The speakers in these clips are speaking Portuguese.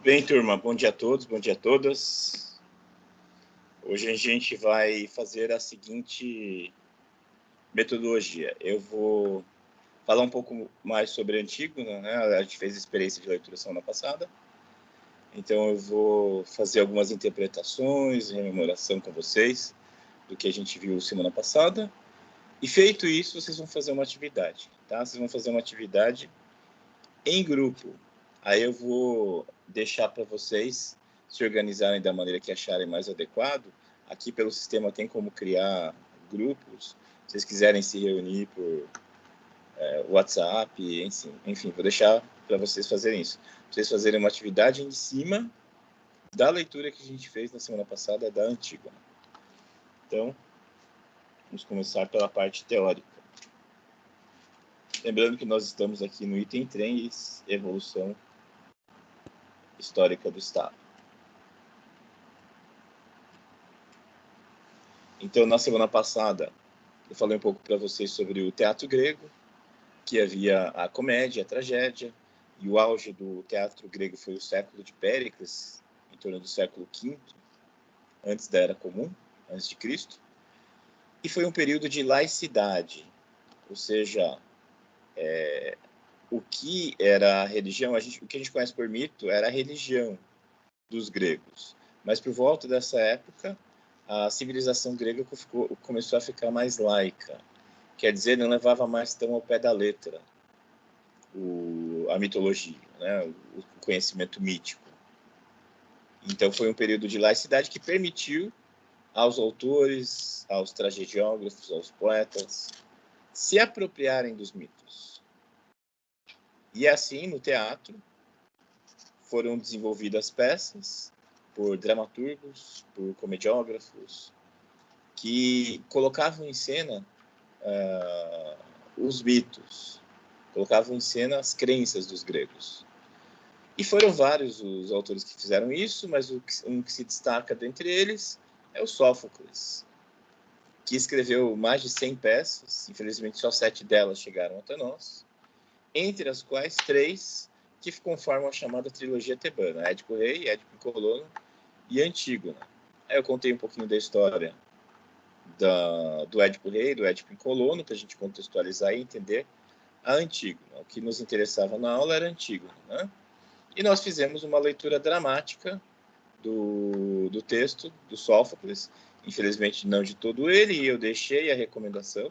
Bem, turma, bom dia a todos, bom dia a todas. Hoje a gente vai fazer a seguinte metodologia. Eu vou falar um pouco mais sobre Antígona, né? A gente fez experiência de leitura semana passada. Então eu vou fazer algumas interpretações, rememoração com vocês do que a gente viu semana passada. E feito isso, vocês vão fazer uma atividade, tá? Vocês vão fazer uma atividade em grupo. Aí eu vou deixar para vocês se organizarem da maneira que acharem mais adequado. Aqui pelo sistema tem como criar grupos. Se vocês quiserem se reunir por WhatsApp, enfim, vou deixar para vocês fazerem isso. Pra vocês fazerem uma atividade em cima da leitura que a gente fez na semana passada da Antígona. Então, vamos começar pela parte teórica. Lembrando que nós estamos aqui no item 3, evolução histórica do Estado. Então, na semana passada, eu falei um pouco para vocês sobre o teatro grego, que havia a comédia, a tragédia, e o auge do teatro grego foi o século de Péricles, em torno do século V, antes da Era Comum, antes de Cristo, e foi um período de laicidade, ou seja, o que era a religião, o que a gente conhece por mito era a religião dos gregos, mas por volta dessa época, a civilização grega começou a ficar mais laica, quer dizer, não levava mais tão ao pé da letra a mitologia, né? O conhecimento mítico. Então foi um período de laicidade que permitiu aos autores, aos tragediógrafos, aos poetas, se apropriarem dos mitos. E assim, no teatro, foram desenvolvidas peças por dramaturgos, por comediógrafos, que colocavam em cena os mitos, colocavam em cena as crenças dos gregos. E foram vários os autores que fizeram isso, mas um que se destaca dentre eles é o Sófocles, que escreveu mais de 100 peças, infelizmente só 7 delas chegaram até nós, entre as quais 3 que conformam a chamada trilogia tebana, Édipo Rei, Édipo em Colono e Antígona. Aí eu contei um pouquinho da história do Édipo Rei, do Édipo em Colono, para a gente contextualizar e entender a Antígona. O que nos interessava na aula era Antígona, né? E nós fizemos uma leitura dramática do texto do Sófocles, infelizmente não de todo ele, e eu deixei a recomendação,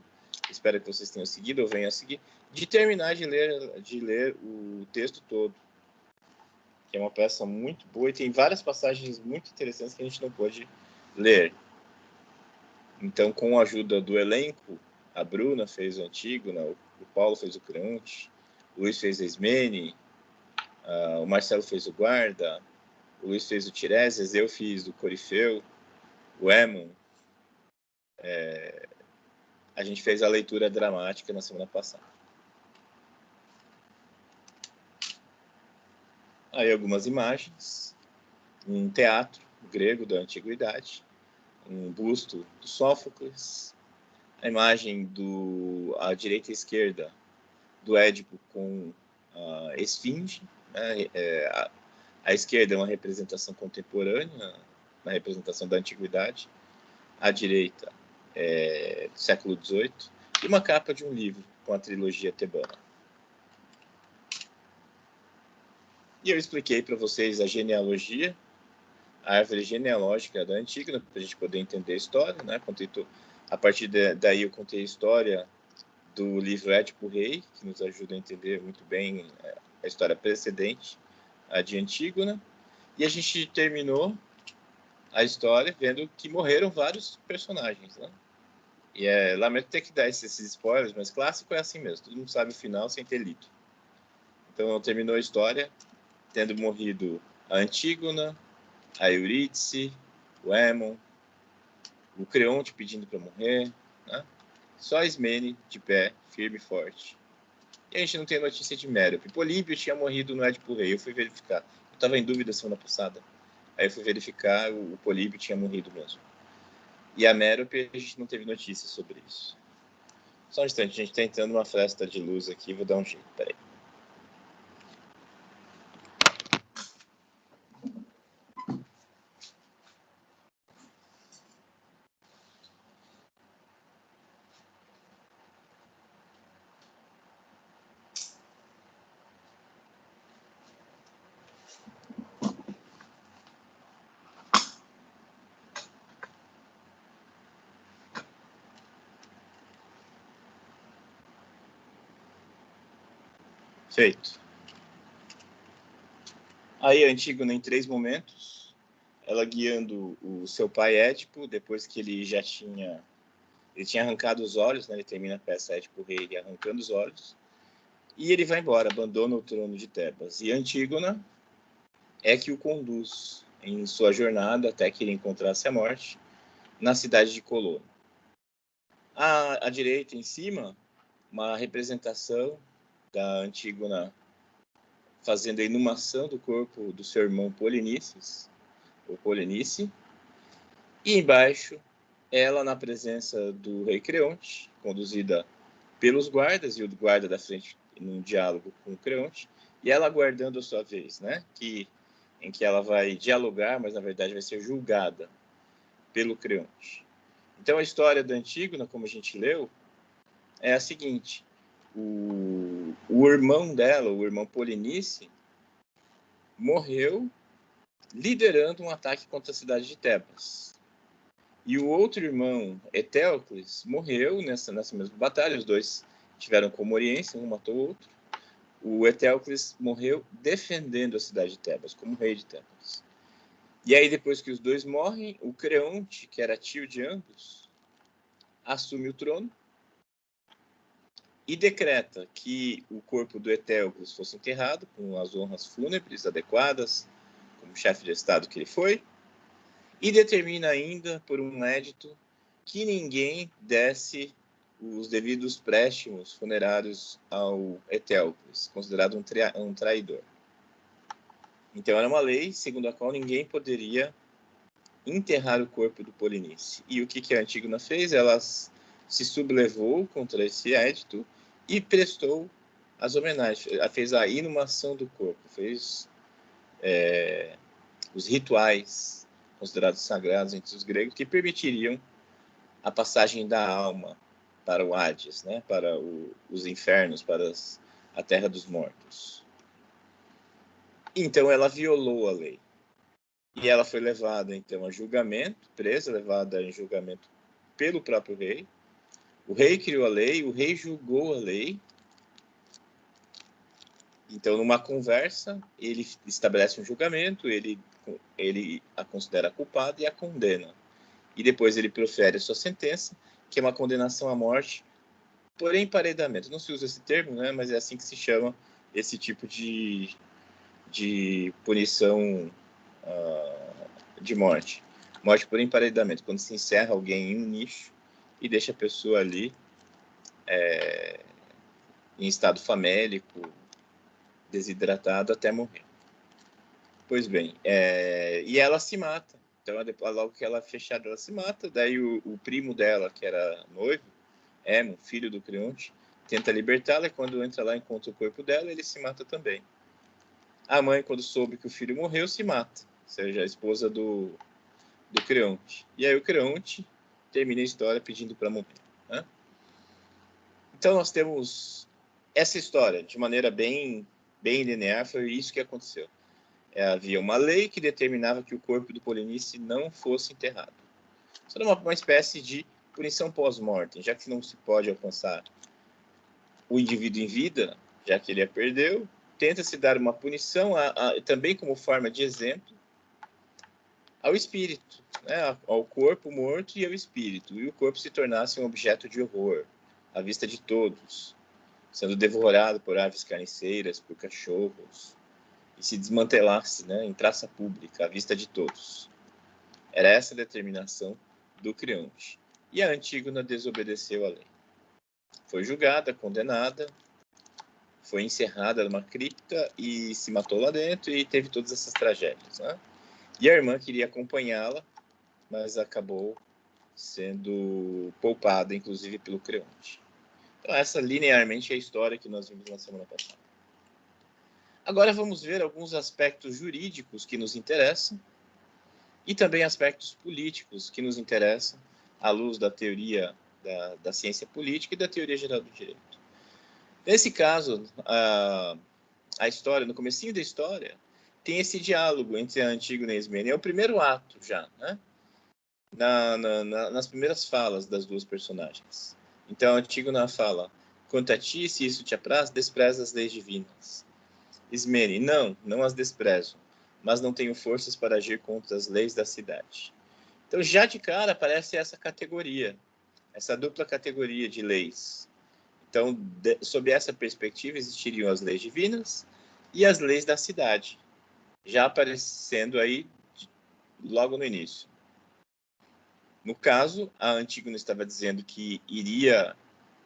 espero que vocês tenham seguido ou venham a seguir, de terminar de ler o texto todo, que é uma peça muito boa e tem várias passagens muito interessantes que a gente não pôde ler. Então, com a ajuda do elenco, a Bruna fez o Antígona, o Paulo fez o Creonte, o Luiz fez a Ismene, o Marcelo fez o Guarda, o Luiz fez o Tiresias, eu fiz o Corifeu, o Émon. A gente fez a leitura dramática na semana passada. Aí algumas imagens, um teatro grego da antiguidade, um busto do Sófocles, a imagem à direita e esquerda do Édipo com a Esfinge, né? À esquerda é uma representação contemporânea, uma representação da antiguidade, à direita do século XVIII, e uma capa de um livro com a trilogia tebana. E eu expliquei para vocês a genealogia, a árvore genealógica da Antígona, para a gente poder entender a história, né? A partir daí eu contei a história do livro Édipo Rei, que nos ajuda a entender muito bem a história precedente, a de Antígona, e a gente terminou a história vendo que morreram vários personagens, né? E lamento ter que dar esses spoilers, mas clássico é assim mesmo, todo mundo sabe o final sem ter lido. Então terminou a história tendo morrido a Antígona, a Eurídice, o Émon, o Creonte pedindo para morrer, né? Só Ismene de pé, firme e forte. E a gente não tem notícia de Mérope. Políbio tinha morrido no Édipo Rei, eu fui verificar. Eu estava em dúvida semana passada. Aí eu fui verificar, o Políbio tinha morrido mesmo. E a Mérope, a gente não teve notícia sobre isso. Só um instante, a gente está entrando numa fresta de luz aqui, vou dar um jeito, peraí. Feito. Aí a Antígona, em 3 momentos, ela guiando o seu pai Édipo, depois que ele já tinha... Ele tinha arrancado os olhos, né? Ele termina a peça Édipo Rei arrancando os olhos. E ele vai embora, abandona o trono de Tebas. E Antígona é que o conduz em sua jornada até que ele encontrasse a morte na cidade de Colono. À direita, em cima, uma representação da Antígona fazendo a inumação do corpo do seu irmão Polinices, ou Polinice, e embaixo, ela na presença do rei Creonte, conduzida pelos guardas, e o guarda da frente num diálogo com o Creonte, e ela aguardando a sua vez, né? Em que ela vai dialogar, mas na verdade vai ser julgada pelo Creonte. Então a história da Antígona, como a gente leu, é a seguinte: o irmão dela, o irmão Polinice, morreu liderando um ataque contra a cidade de Tebas. E o outro irmão, Etéocles, morreu nessa mesma batalha. Os dois tiveram comoriência, um matou o outro. O Etéocles morreu defendendo a cidade de Tebas, como rei de Tebas. E aí, depois que os dois morrem, o Creonte, que era tio de ambos, assume o trono e decreta que o corpo do Etéocles fosse enterrado com as honras fúnebres adequadas, como chefe de estado que ele foi, e determina ainda, por um edito, que ninguém desse os devidos préstimos funerários ao Etéocles, considerado um traidor. Então era uma lei segundo a qual ninguém poderia enterrar o corpo do Polinice. E o que a Antígona fez? Ela se sublevou contra esse edito e prestou as homenagens, fez a inumação do corpo, fez os rituais considerados sagrados entre os gregos que permitiriam a passagem da alma para o Hades, né? Para os infernos, para a terra dos mortos. Então ela violou a lei. E ela foi levada, então, a julgamento, presa, levada em julgamento pelo próprio rei. O rei criou a lei, o rei julgou a lei. Então, numa conversa, ele estabelece um julgamento, ele a considera culpada e a condena. E depois ele profere a sua sentença, que é uma condenação à morte por emparedamento. Não se usa esse termo, né? Mas é assim que se chama esse tipo de punição de morte. Morte por emparedamento, quando se encerra alguém em um nicho e deixa a pessoa ali em estado famélico, desidratado até morrer. Pois bem, e ela se mata. Então, logo que ela é fechada, ela se mata. Daí o primo dela, que era noivo, Hemo, filho do Creonte, tenta libertá-la, e quando entra lá e encontra o corpo dela, ele se mata também. A mãe, quando soube que o filho morreu, se mata, ou seja, a esposa do Creonte. E aí o Creonte termina a história pedindo para morrer, né? Então nós temos essa história, de maneira bem linear, foi isso que aconteceu. Havia uma lei que determinava que o corpo do Polinice não fosse enterrado. Isso era uma espécie de punição pós-mortem, já que não se pode alcançar o indivíduo em vida, já que ele a perdeu, tenta-se dar uma punição também como forma de exemplo ao espírito, né? Ao corpo morto e ao espírito, e o corpo se tornasse um objeto de horror à vista de todos, sendo devorado por aves carniceiras, por cachorros, e se desmantelasse, né, em praça pública à vista de todos. Era essa a determinação do Creonte. E a Antígona desobedeceu a lei. Foi julgada, condenada, foi encerrada numa cripta e se matou lá dentro, e teve todas essas tragédias, né? E a irmã queria acompanhá-la, mas acabou sendo poupada, inclusive, pelo Creonte. Então, essa linearmente é a história que nós vimos na semana passada. Agora vamos ver alguns aspectos jurídicos que nos interessam e também aspectos políticos que nos interessam à luz da teoria da ciência política e da teoria geral do direito. Nesse caso, a história, no comecinho da história, tem esse diálogo entre a Antígona e a Ismênia. É o primeiro ato já, né? Nas primeiras falas das duas personagens. Então, a Antígona fala: Quanto a ti, se isso te apraz, despreza as leis divinas. Ismene, não as desprezo, mas não tenho forças para agir contra as leis da cidade. Então, já de cara, aparece essa categoria, essa dupla categoria de leis. Então, sob essa perspectiva, existiriam as leis divinas e as leis da cidade, já aparecendo aí logo no início. No caso, a Antígona estava dizendo que iria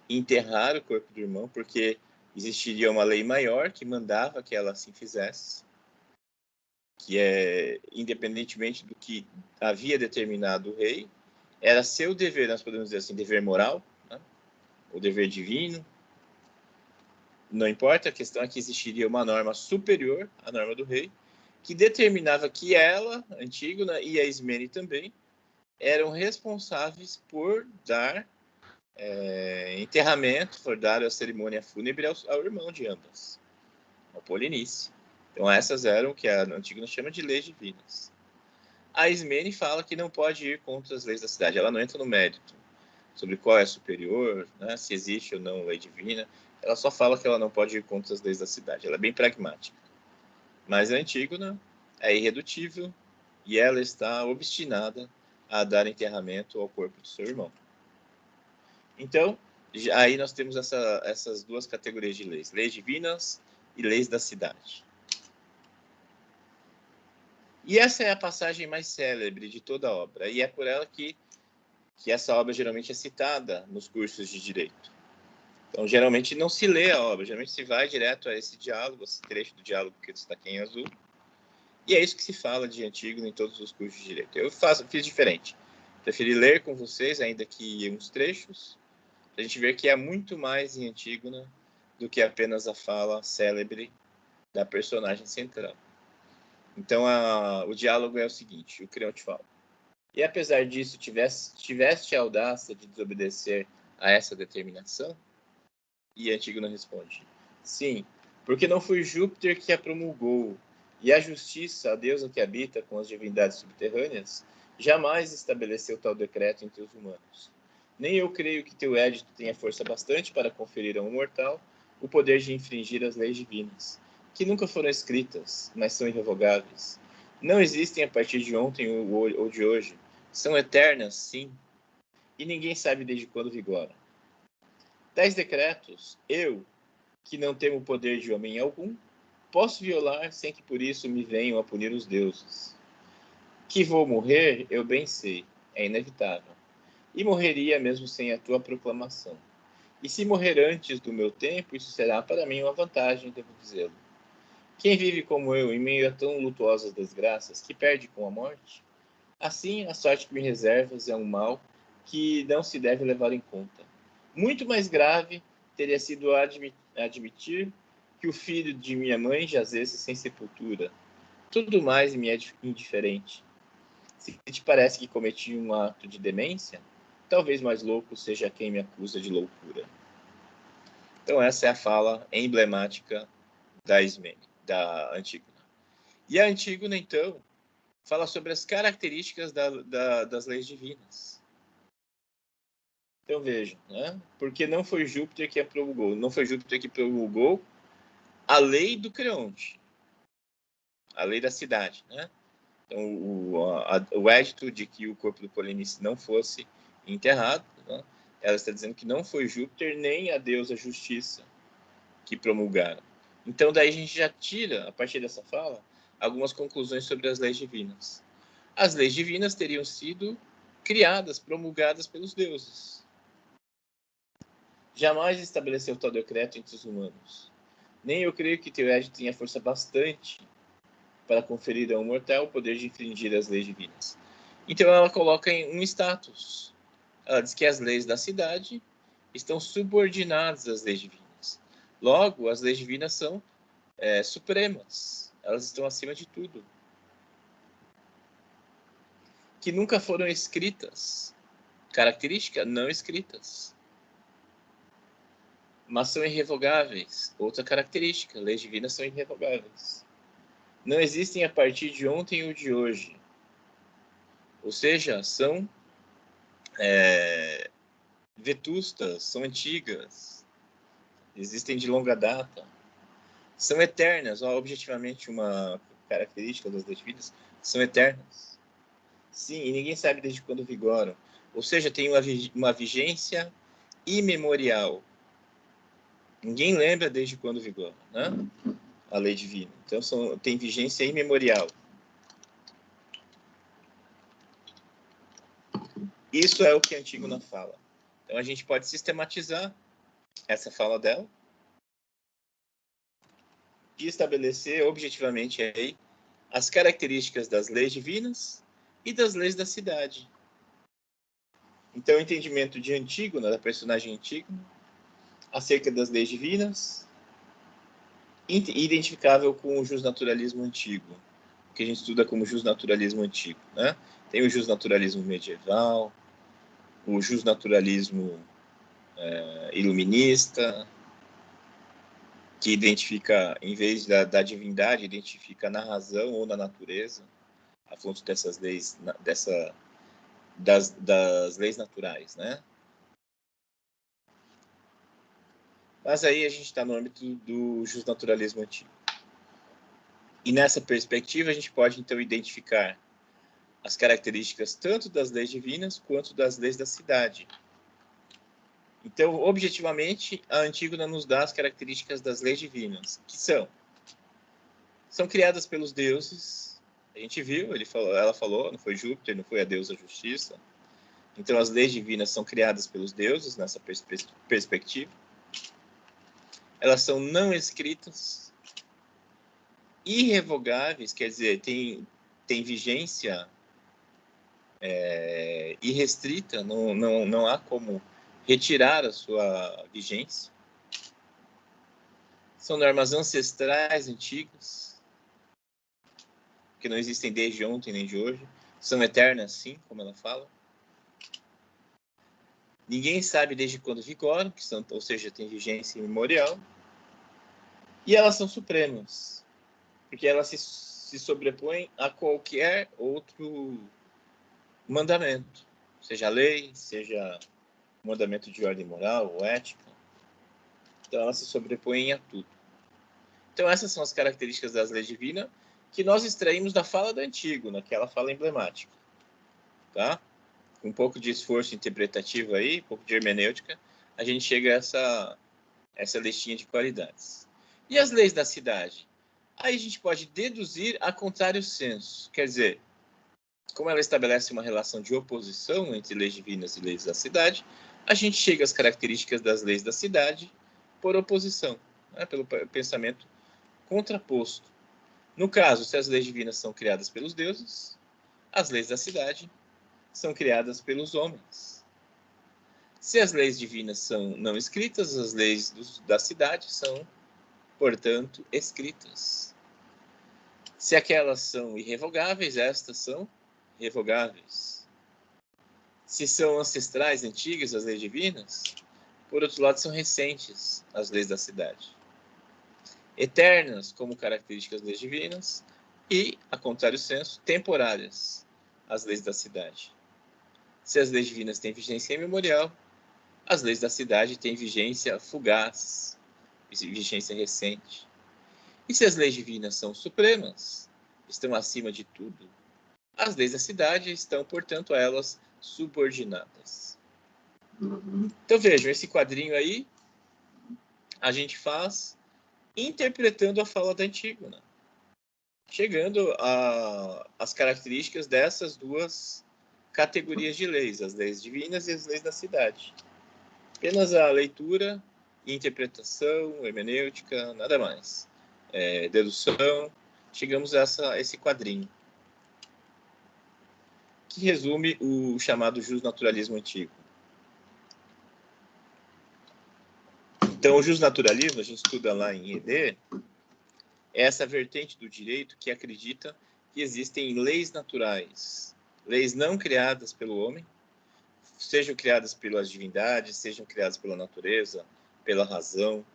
enterrar o corpo do irmão, porque existiria uma lei maior que mandava que ela assim fizesse, que é, independentemente do que havia determinado o rei, era seu dever, nós podemos dizer assim, dever moral, né? O dever divino. Não importa, a questão é que existiria uma norma superior à norma do rei, que determinava que ela, Antígona, e a Ismene também, eram responsáveis por dar enterramento, por dar a cerimônia fúnebre ao irmão de ambas, ao Polinice. Então essas eram o que a Antígona chama de leis divinas. A Ismene fala que não pode ir contra as leis da cidade, ela não entra no mérito sobre qual é superior, né, se existe ou não lei divina, ela só fala que ela não pode ir contra as leis da cidade, ela é bem pragmática. Mas a Antígona é irredutível e ela está obstinada a dar enterramento ao corpo do seu irmão. Então, aí nós temos essas duas categorias de leis, leis divinas e leis da cidade. E essa é a passagem mais célebre de toda a obra, e é por ela que essa obra geralmente é citada nos cursos de direito. Então, geralmente não se lê a obra, geralmente se vai direto a esse diálogo, esse trecho do diálogo que eu destaquei em azul, e é isso que se fala de Antígona em todos os cursos de direito. Eu fiz diferente. Preferi ler com vocês, ainda que uns trechos, para a gente ver que há muito mais em Antígona do que apenas a fala célebre da personagem central. Então, o diálogo é o seguinte, o Creonte fala: e apesar disso, tiveste a audácia de desobedecer a essa determinação? E Antígona responde: sim, porque não foi Júpiter que a promulgou, e a justiça, a deusa que habita com as divindades subterrâneas, jamais estabeleceu tal decreto entre os humanos. Nem eu creio que teu édito tenha força bastante para conferir a um mortal o poder de infringir as leis divinas, que nunca foram escritas, mas são irrevogáveis. Não existem a partir de ontem ou de hoje. São eternas, sim, e ninguém sabe desde quando vigoram. Tais decretos, eu, que não temo poder de homem algum, posso violar sem que por isso me venham a punir os deuses. Que vou morrer, eu bem sei, é inevitável. E morreria mesmo sem a tua proclamação. E se morrer antes do meu tempo, isso será para mim uma vantagem, devo dizê-lo. Quem vive como eu, em meio a tão lutuosas desgraças, que perde com a morte? Assim, a sorte que me reservas é um mal que não se deve levar em conta. Muito mais grave teria sido admitir que o filho de minha mãe jazesse sem sepultura. Tudo mais me é indiferente. Se te parece que cometi um ato de demência, talvez mais louco seja quem me acusa de loucura. Então essa é a fala emblemática da Antígona. E a Antígona, então, fala sobre as características das leis divinas. Então vejam, né? Porque não foi Júpiter que a promulgou, não foi Júpiter que promulgou a lei do Creonte, a lei da cidade, né? Então o édito de que o corpo do Polinice não fosse enterrado, né? Ela está dizendo que não foi Júpiter nem a deusa Justiça que promulgaram. Então daí a gente já tira, a partir dessa fala, algumas conclusões sobre as leis divinas. As leis divinas teriam sido criadas, promulgadas pelos deuses. Jamais estabeleceu tal decreto entre os humanos. Nem eu creio que teu édito tenha força bastante para conferir a um mortal o poder de infringir as leis divinas. Então ela coloca em um status. Ela diz que as leis da cidade estão subordinadas às leis divinas. Logo, as leis divinas são supremas. Elas estão acima de tudo. Que nunca foram escritas. Característica, não escritas. Mas são irrevogáveis. Outra característica, leis divinas são irrevogáveis. Não existem a partir de ontem ou de hoje. Ou seja, são vetustas, são antigas. existem de longa data, são eternas. Ó, objetivamente, uma característica das leis divinas, são eternas. Sim, e ninguém sabe desde quando vigoram. Ou seja, tem uma vigência imemorial. Ninguém lembra desde quando vigora, né? A lei divina. Então, tem vigência imemorial. Isso é o que Antígona fala. Então, a gente pode sistematizar essa fala dela e estabelecer objetivamente aí as características das leis divinas e das leis da cidade. Então, o entendimento de Antígona, da personagem Antígona, acerca das leis divinas, identificável com o justnaturalismo antigo, que a gente estuda como justnaturalismo antigo, né? Tem o justnaturalismo medieval, o justnaturalismo iluminista, que identifica, em vez da divindade, identifica na razão ou na natureza, a fonte dessas leis, das leis naturais, né? Mas aí a gente está no âmbito do justnaturalismo antigo. E nessa perspectiva a gente pode então identificar as características tanto das leis divinas quanto das leis da cidade. Então, objetivamente, a Antígona nos dá as características das leis divinas, que são criadas pelos deuses. A gente viu, ela falou, não foi Júpiter, não foi a deusa justiça. Então, as leis divinas são criadas pelos deuses nessa perspectiva. Elas são não escritas, irrevogáveis, quer dizer, tem vigência irrestrita, não há como retirar a sua vigência. São normas ancestrais, antigas, que não existem desde ontem nem de hoje. São eternas, sim, como ela fala. Ninguém sabe desde quando vigoram, ou seja, tem vigência imemorial. E elas são supremas, porque elas se sobrepõem a qualquer outro mandamento, seja lei, seja mandamento de ordem moral ou ética. Então, elas se sobrepõem a tudo. Então, essas são as características das leis divinas que nós extraímos da fala do Antígona, naquela fala emblemática. Tá? Com um pouco de esforço interpretativo aí, um pouco de hermenêutica, a gente chega a essa listinha de qualidades. E as leis da cidade? Aí a gente pode deduzir a contrário senso. Quer dizer, como ela estabelece uma relação de oposição entre leis divinas e leis da cidade, a gente chega às características das leis da cidade por oposição, né? Pelo pensamento contraposto. No caso, se as leis divinas são criadas pelos deuses, as leis da cidade são criadas pelos homens. Se as leis divinas são não escritas, as leis da cidade são, portanto, escritas. Se aquelas são irrevogáveis, estas são revogáveis. Se são ancestrais, antigas, as leis divinas, por outro lado, são recentes, as leis da cidade. Eternas, como características das leis divinas, e, a contrário senso, temporárias, as leis da cidade. Se as leis divinas têm vigência imemorial, as leis da cidade têm vigência fugaz, vigência recente. E se as leis divinas são supremas, estão acima de tudo, as leis da cidade estão, portanto, a elas subordinadas. Então vejam, esse quadrinho aí a gente faz interpretando a fala da Antígona, chegando às características dessas duas categorias de leis, as leis divinas e as leis da cidade. Apenas a leitura, interpretação, hermenêutica, nada mais. Dedução, chegamos a esse quadrinho, que resume o chamado justnaturalismo antigo. Então, o justnaturalismo, a gente estuda lá em ED, é essa vertente do direito que acredita que existem leis naturais, leis não criadas pelo homem, sejam criadas pelas divindades, sejam criadas pela natureza, pela razão,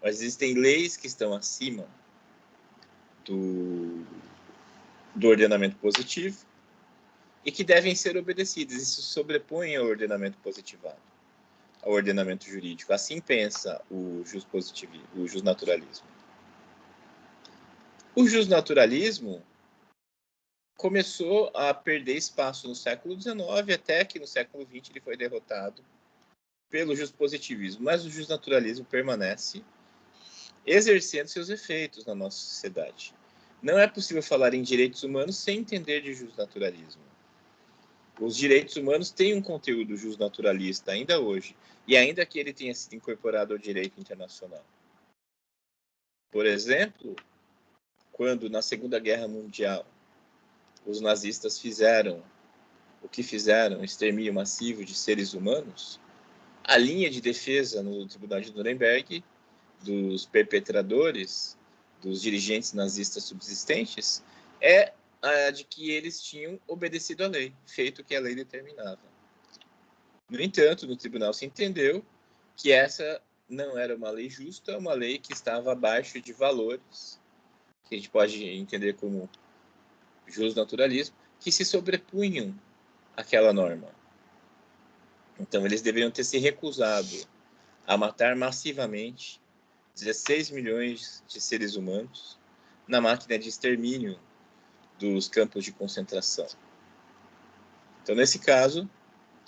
mas existem leis que estão acima do ordenamento positivo e que devem ser obedecidas. Isso sobrepõe ao ordenamento positivado. ao ordenamento jurídico. Assim pensa o juspositivismo, o jusnaturalismo. O jusnaturalismo começou a perder espaço no século XIX, até que no século XX ele foi derrotado pelo juspositivismo. Mas o jusnaturalismo permanece exercendo seus efeitos na nossa sociedade. Não é possível falar em direitos humanos sem entender de jusnaturalismo. Os direitos humanos têm um conteúdo jusnaturalista ainda hoje, e ainda que ele tenha sido incorporado ao direito internacional. Por exemplo, quando na Segunda Guerra Mundial os nazistas fizeram o que fizeram, extermínio massivo de seres humanos, a linha de defesa no Tribunal de Nuremberg dos perpetradores, dos dirigentes nazistas subsistentes, é a de que eles tinham obedecido à lei, feito o que a lei determinava. No entanto, no tribunal se entendeu que essa não era uma lei justa, uma lei que estava abaixo de valores, que a gente pode entender como jusnaturalismo, que se sobrepunham àquela norma. Então, eles deveriam ter se recusado a matar massivamente 16 milhões de seres humanos na máquina de extermínio dos campos de concentração. Então, nesse caso,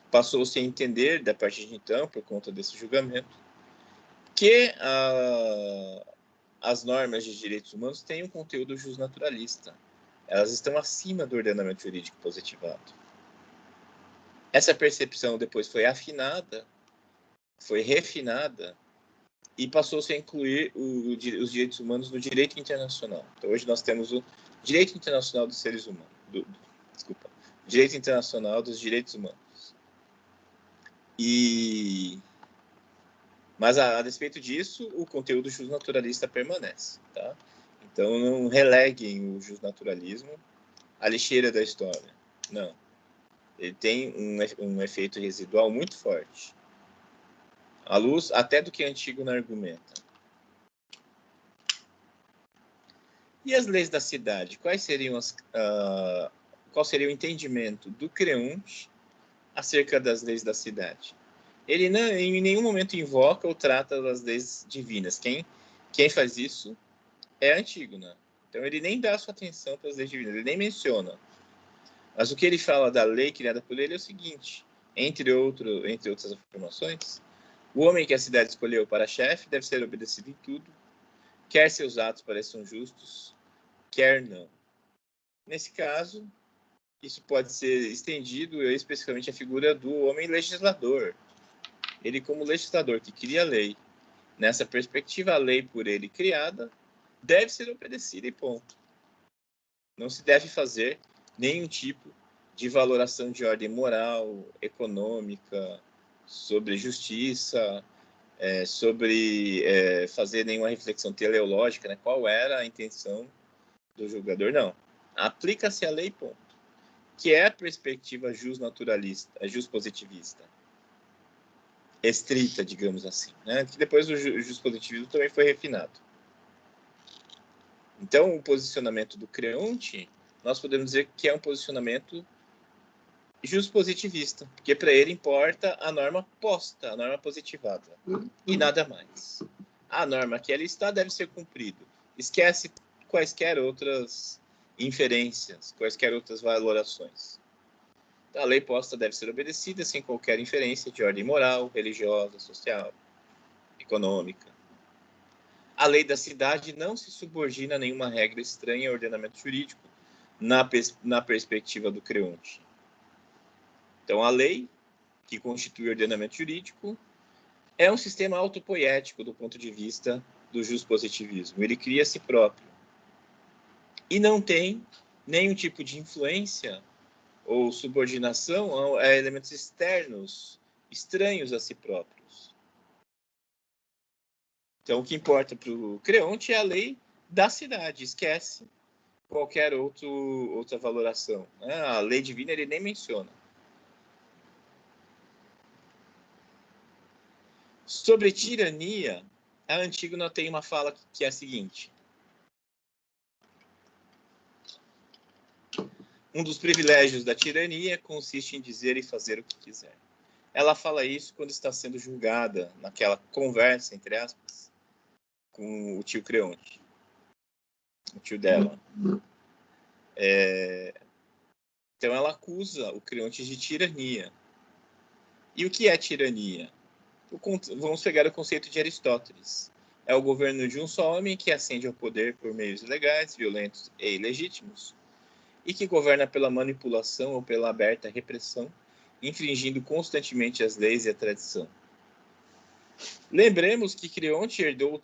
passou-se a entender, da partir de então, por conta desse julgamento, que as normas de direitos humanos têm um conteúdo jusnaturalista. Elas estão acima do ordenamento jurídico positivado. Essa percepção depois foi afinada, foi refinada, e passou-se a incluir os direitos humanos no direito internacional. Então, hoje nós temos o direito internacional dos seres humanos. Direito internacional dos direitos humanos. Mas, a despeito disso, o conteúdo jusnaturalista permanece. Tá? Então, não releguem o jusnaturalismo à lixeira da história. Não. Ele tem um efeito residual muito forte. À luz até do que Antígona argumenta. E as leis da cidade? Qual seria o entendimento do Creonte acerca das leis da cidade? Ele não, em nenhum momento invoca ou trata das leis divinas. Quem faz isso é Antígona. Então ele nem dá sua atenção para as leis divinas, ele nem menciona. Mas o que ele fala da lei criada por ele é o seguinte, entre outras afirmações, o homem que a cidade escolheu para chefe deve ser obedecido em tudo, quer seus atos pareçam justos, quer não. Nesse caso, isso pode ser estendido especificamente à figura do homem legislador. Ele, como legislador que cria a lei, nessa perspectiva, a lei por ele criada deve ser obedecida e ponto. Não se deve fazer nenhum tipo de valoração de ordem moral, econômica, sobre justiça, sobre fazer nenhuma reflexão teleológica, né? Qual era a intenção do julgador? Não. Aplica-se a lei, ponto. Que é a perspectiva jusnaturalista, juspositivista. Estrita, digamos assim. Né? Que depois o juspositivismo também foi refinado. Então, o posicionamento do Creonte, nós podemos dizer que é um posicionamento juspositivista, porque para ele importa a norma posta, a norma positivada, e nada mais. A norma que ali está deve ser cumprida. Esquece quaisquer outras inferências, quaisquer outras valorações. A lei posta deve ser obedecida sem qualquer inferência de ordem moral, religiosa, social, econômica. A lei da cidade não se subordina a nenhuma regra estranha ao ordenamento jurídico na perspectiva do Creonte. Então, a lei, que constitui o ordenamento jurídico, é um sistema autopoético do ponto de vista do juspositivismo. Ele cria a si próprio. E não tem nenhum tipo de influência ou subordinação a elementos externos, estranhos a si próprios. Então, o que importa para o Creonte é a lei da cidade. Esquece qualquer outra valoração. A lei divina ele nem menciona. Sobre tirania, a Antígona tem uma fala que é a seguinte. Um dos privilégios da tirania consiste em dizer e fazer o que quiser. Ela fala isso quando está sendo julgada, naquela conversa, entre aspas, com o tio Creonte, o tio dela. Então ela acusa o Creonte de tirania. E o que é tirania? Vamos pegar o conceito de Aristóteles. É o governo de um só homem que ascende ao poder por meios ilegais, violentos e ilegítimos, e que governa pela manipulação ou pela aberta repressão, infringindo constantemente as leis e a tradição. Lembremos que Creonte herdou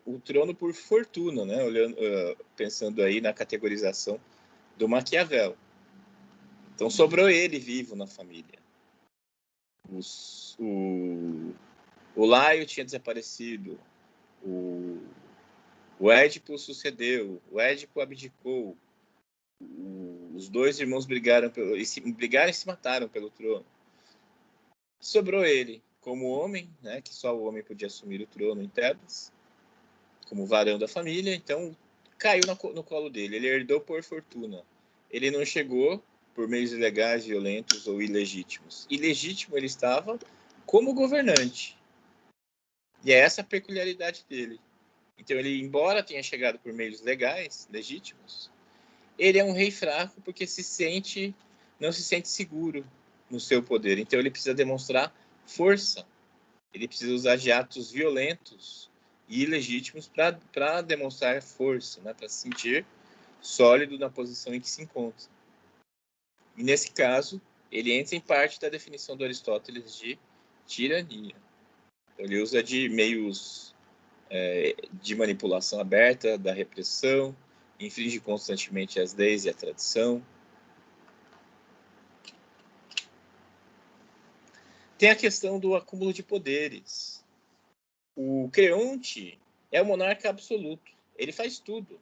o trono por fortuna, né? Pensando aí na categorização do Maquiavel. Então sobrou ele vivo na família. O Laio tinha desaparecido, o Édipo sucedeu, o Édipo abdicou, os dois irmãos brigaram e se mataram pelo trono. Sobrou ele como homem, né, que só o homem podia assumir o trono em Tebas, como varão da família, então caiu no colo dele. Ele herdou por fortuna. Ele não chegou por meios ilegais, violentos ou ilegítimos. Ilegítimo ele estava como governante. E é essa a peculiaridade dele. Então ele, embora tenha chegado por meios legais, legítimos, ele é um rei fraco porque não se sente seguro no seu poder. Então ele precisa demonstrar força. Ele precisa usar de atos violentos e ilegítimos para demonstrar força, né? Para se sentir sólido na posição em que se encontra. E nesse caso, ele entra em parte da definição do Aristóteles de tirania. Então, ele usa de meios de manipulação aberta, da repressão, infringe constantemente as leis e a tradição. Tem a questão do acúmulo de poderes. O Creonte é o monarca absoluto. Ele faz tudo.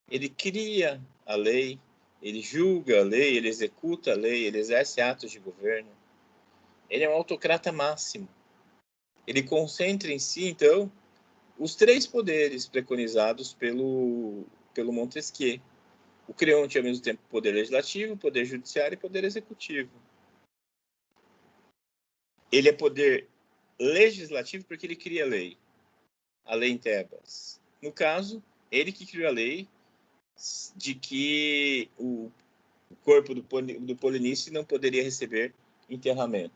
Ele cria a lei, ele julga a lei, ele executa a lei, ele exerce atos de governo. Ele é um autocrata máximo. Ele concentra em si, então, os 3 poderes preconizados pelo Montesquieu. O Creonte é ao mesmo tempo poder legislativo, poder judiciário e poder executivo. Ele é poder legislativo porque ele cria a lei em Tebas. No caso, ele que criou a lei de que o corpo do Polinice não poderia receber enterramento.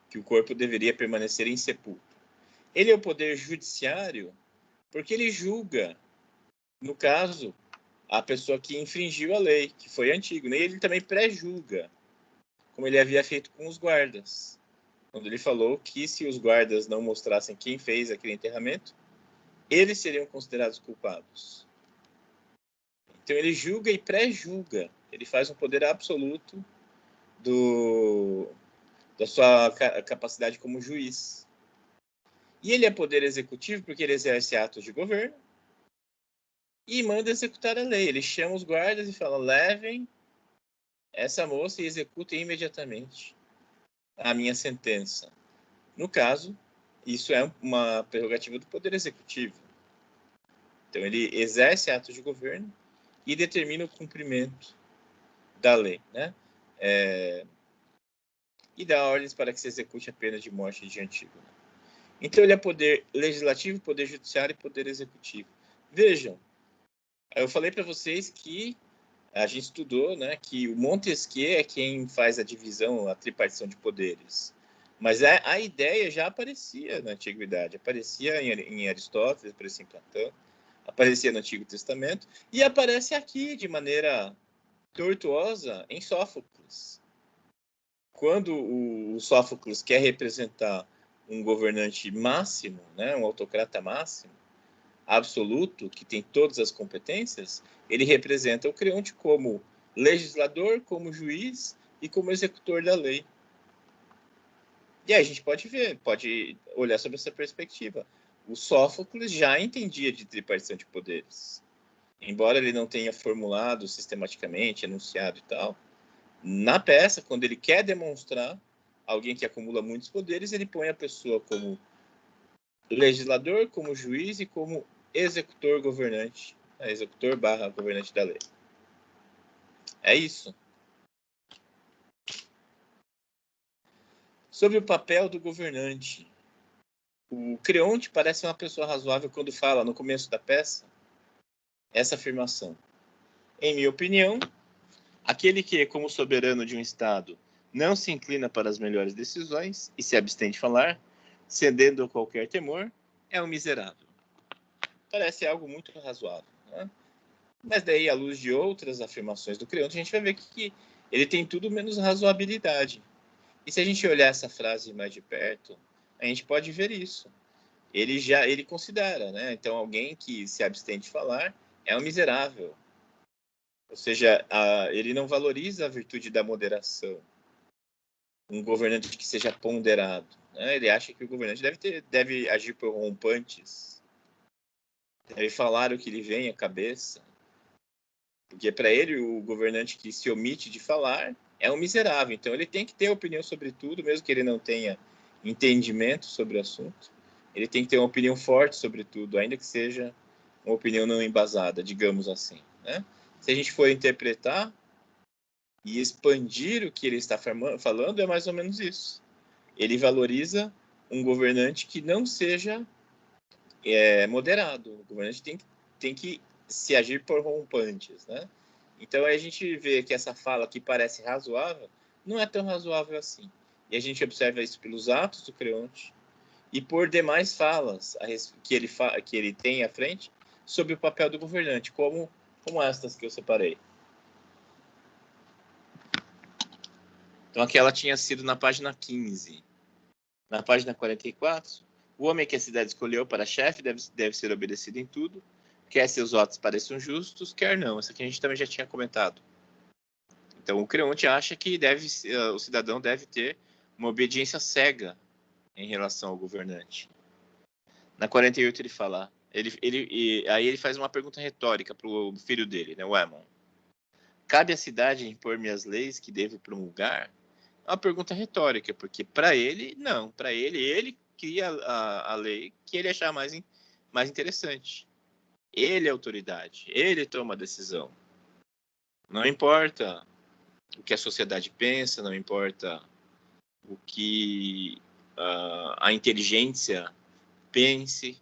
Que o corpo deveria permanecer insepulto. Ele é o poder judiciário porque ele julga, no caso, a pessoa que infringiu a lei, que foi antigo. E ele também pré-julga, como ele havia feito com os guardas. Quando ele falou que se os guardas não mostrassem quem fez aquele enterramento, eles seriam considerados culpados. Então ele julga e pré-julga. Ele faz um poder absoluto da sua capacidade como juiz. E ele é poder executivo porque ele exerce atos de governo e manda executar a lei. Ele chama os guardas e fala: levem essa moça e executem imediatamente a minha sentença. No caso, isso é uma prerrogativa do poder executivo. Então ele exerce atos de governo e determina o cumprimento da lei, né? E dá ordens para que se execute a pena de morte de antigo. Né? Então ele é poder legislativo, poder judiciário e poder executivo. Vejam, eu falei para vocês que a gente estudou, né, que o Montesquieu é quem faz a divisão, a tripartição de poderes. Mas a ideia já aparecia na Antiguidade, aparecia em Aristóteles, aparecia em Platão, aparecia no Antigo Testamento e aparece aqui de maneira tortuosa em Sófocles. Quando o Sófocles quer representar um governante máximo, né, um autocrata máximo, absoluto, que tem todas as competências, ele representa o Creonte como legislador, como juiz e como executor da lei. E aí a gente pode olhar sobre essa perspectiva. O Sófocles já entendia de tripartição de poderes. Embora ele não tenha formulado sistematicamente, enunciado e tal, na peça, quando ele quer demonstrar alguém que acumula muitos poderes, ele põe a pessoa como legislador, como juiz e como executor governante, executor / governante da lei. É isso. Sobre o papel do governante. O Creonte parece uma pessoa razoável quando fala, no começo da peça, essa afirmação. Em minha opinião, aquele que, como soberano de um Estado, não se inclina para as melhores decisões e se abstém de falar, cedendo a qualquer temor, é um miserável. Parece algo muito razoável, né? Mas daí, à luz de outras afirmações do Creonte, a gente vai ver que ele tem tudo menos razoabilidade. E se a gente olhar essa frase mais de perto, a gente pode ver isso. Ele considera, né? Então, alguém que se abstém de falar é um miserável. Ou seja, ele não valoriza a virtude da moderação. Um governante que seja ponderado, né? Ele acha que o governante deve agir por rompantes, deve falar o que lhe vem à cabeça. Porque para ele, o governante que se omite de falar é um miserável. Então, ele tem que ter opinião sobre tudo, mesmo que ele não tenha entendimento sobre o assunto. Ele tem que ter uma opinião forte sobre tudo, ainda que seja uma opinião não embasada, digamos assim, né? Se a gente for interpretar e expandir o que ele está falando, é mais ou menos isso. Ele valoriza um governante que não seja moderado. O governante tem que se agir por rompantes, né? Então, aí a gente vê que essa fala que parece razoável, não é tão razoável assim. E a gente observa isso pelos atos do Creonte e por demais falas que ele tem à frente sobre o papel do governante, como estas que eu separei. Então, aquela tinha sido na página 15. Na página 44, o homem que a cidade escolheu para chefe deve ser obedecido em tudo, quer seus votos pareçam justos, quer não. Essa aqui a gente também já tinha comentado. Então, o Creonte acha que o cidadão deve ter uma obediência cega em relação ao governante. Na 48 ele fala, aí ele faz uma pergunta retórica para o filho dele, né, o Aemon. Cabe à cidade impor-me as leis que devo promulgar? É uma pergunta retórica, porque para ele, não. Para ele cria a lei que ele achar mais interessante. Ele é autoridade, ele toma a decisão. Não importa o que a sociedade pensa, não importa o que a inteligência pense.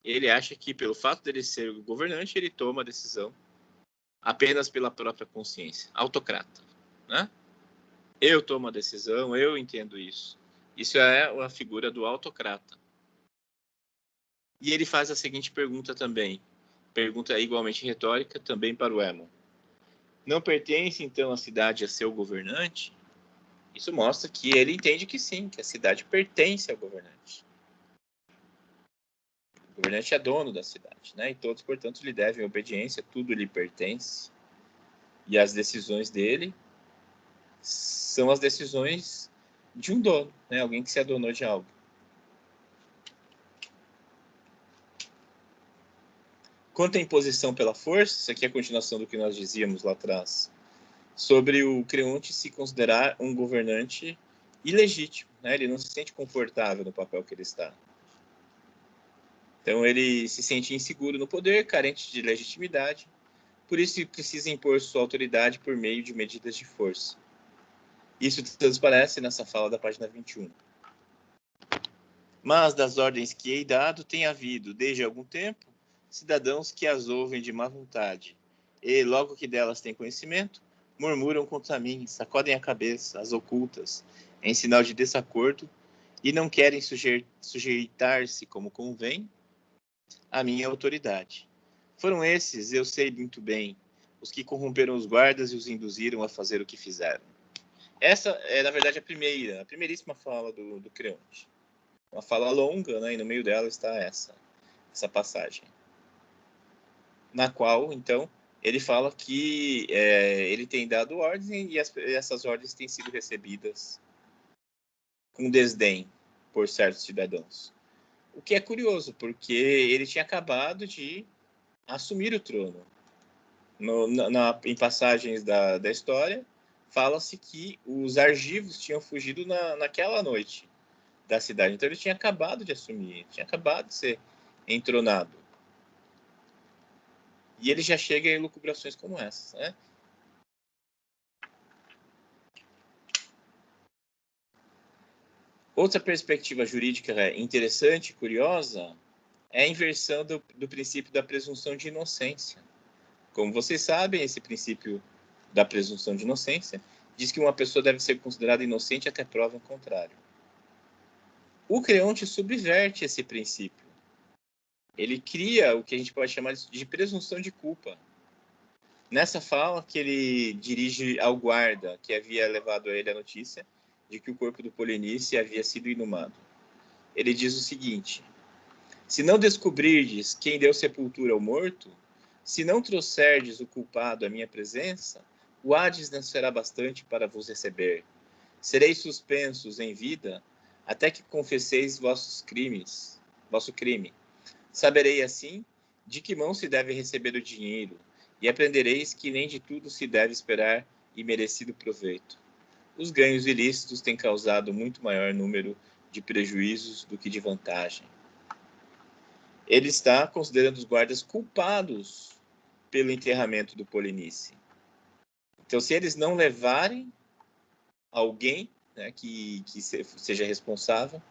Ele acha que, pelo fato dele ser o governante, ele toma a decisão apenas pela própria consciência. Autocrata, né? Eu tomo a decisão, eu entendo isso. Isso é a figura do autocrata. E ele faz a seguinte pergunta também. Pergunta igualmente retórica também para o Aemon. Não pertence, então, a cidade a seu governante? Isso mostra que ele entende que sim, que a cidade pertence ao governante. O governante é dono da cidade, né? E todos, portanto, lhe devem obediência, tudo lhe pertence. E as decisões dele são as decisões de um dono, né? Alguém que se adonou de algo. Quanto à imposição pela força, isso aqui é a continuação do que nós dizíamos lá atrás, sobre o Creonte se considerar um governante ilegítimo, né? Ele não se sente confortável no papel que ele está. Então, ele se sente inseguro no poder, carente de legitimidade, por isso precisa impor sua autoridade por meio de medidas de força. Isso transparece nessa fala da página 21. Mas das ordens que hei dado, tem havido, desde algum tempo, cidadãos que as ouvem de má vontade, e, logo que delas têm conhecimento, murmuram contra mim, sacodem a cabeça, as ocultas, em sinal de desacordo, e não querem sujeitar-se como convém à minha autoridade. Foram esses, eu sei muito bem, os que corromperam os guardas e os induziram a fazer o que fizeram. Essa é, na verdade, a primeiríssima fala do Creonte. Uma fala longa, né, e no meio dela está essa passagem. Na qual, então, ele fala que ele tem dado ordens e essas ordens têm sido recebidas com desdém por certos cidadãos. O que é curioso, porque ele tinha acabado de assumir o trono. Em passagens da história, fala-se que os argivos tinham fugido naquela noite da cidade. Então ele tinha acabado de assumir, tinha acabado de ser entronado. E ele já chega em elucubrações como essas, né? Outra perspectiva jurídica interessante, curiosa, é a inversão do princípio da presunção de inocência. Como vocês sabem, esse princípio da presunção de inocência diz que uma pessoa deve ser considerada inocente até prova em contrário. O Creonte subverte esse princípio. Ele cria o que a gente pode chamar de presunção de culpa. Nessa fala que ele dirige ao guarda que havia levado a ele a notícia de que o corpo do Polinice havia sido inumado. Ele diz o seguinte: se não descobrirdes quem deu sepultura ao morto, se não trouxerdes o culpado à minha presença, o Hades não será bastante para vos receber. Sereis suspensos em vida até que confesseis vosso crime. Saberei assim de que mão se deve receber o dinheiro, e aprendereis que nem de tudo se deve esperar imerecido proveito. Os ganhos ilícitos têm causado muito maior número de prejuízos do que de vantagem. Ele está considerando os guardas culpados pelo enterramento do Polinice. Então, se eles não levarem alguém, né, que seja responsável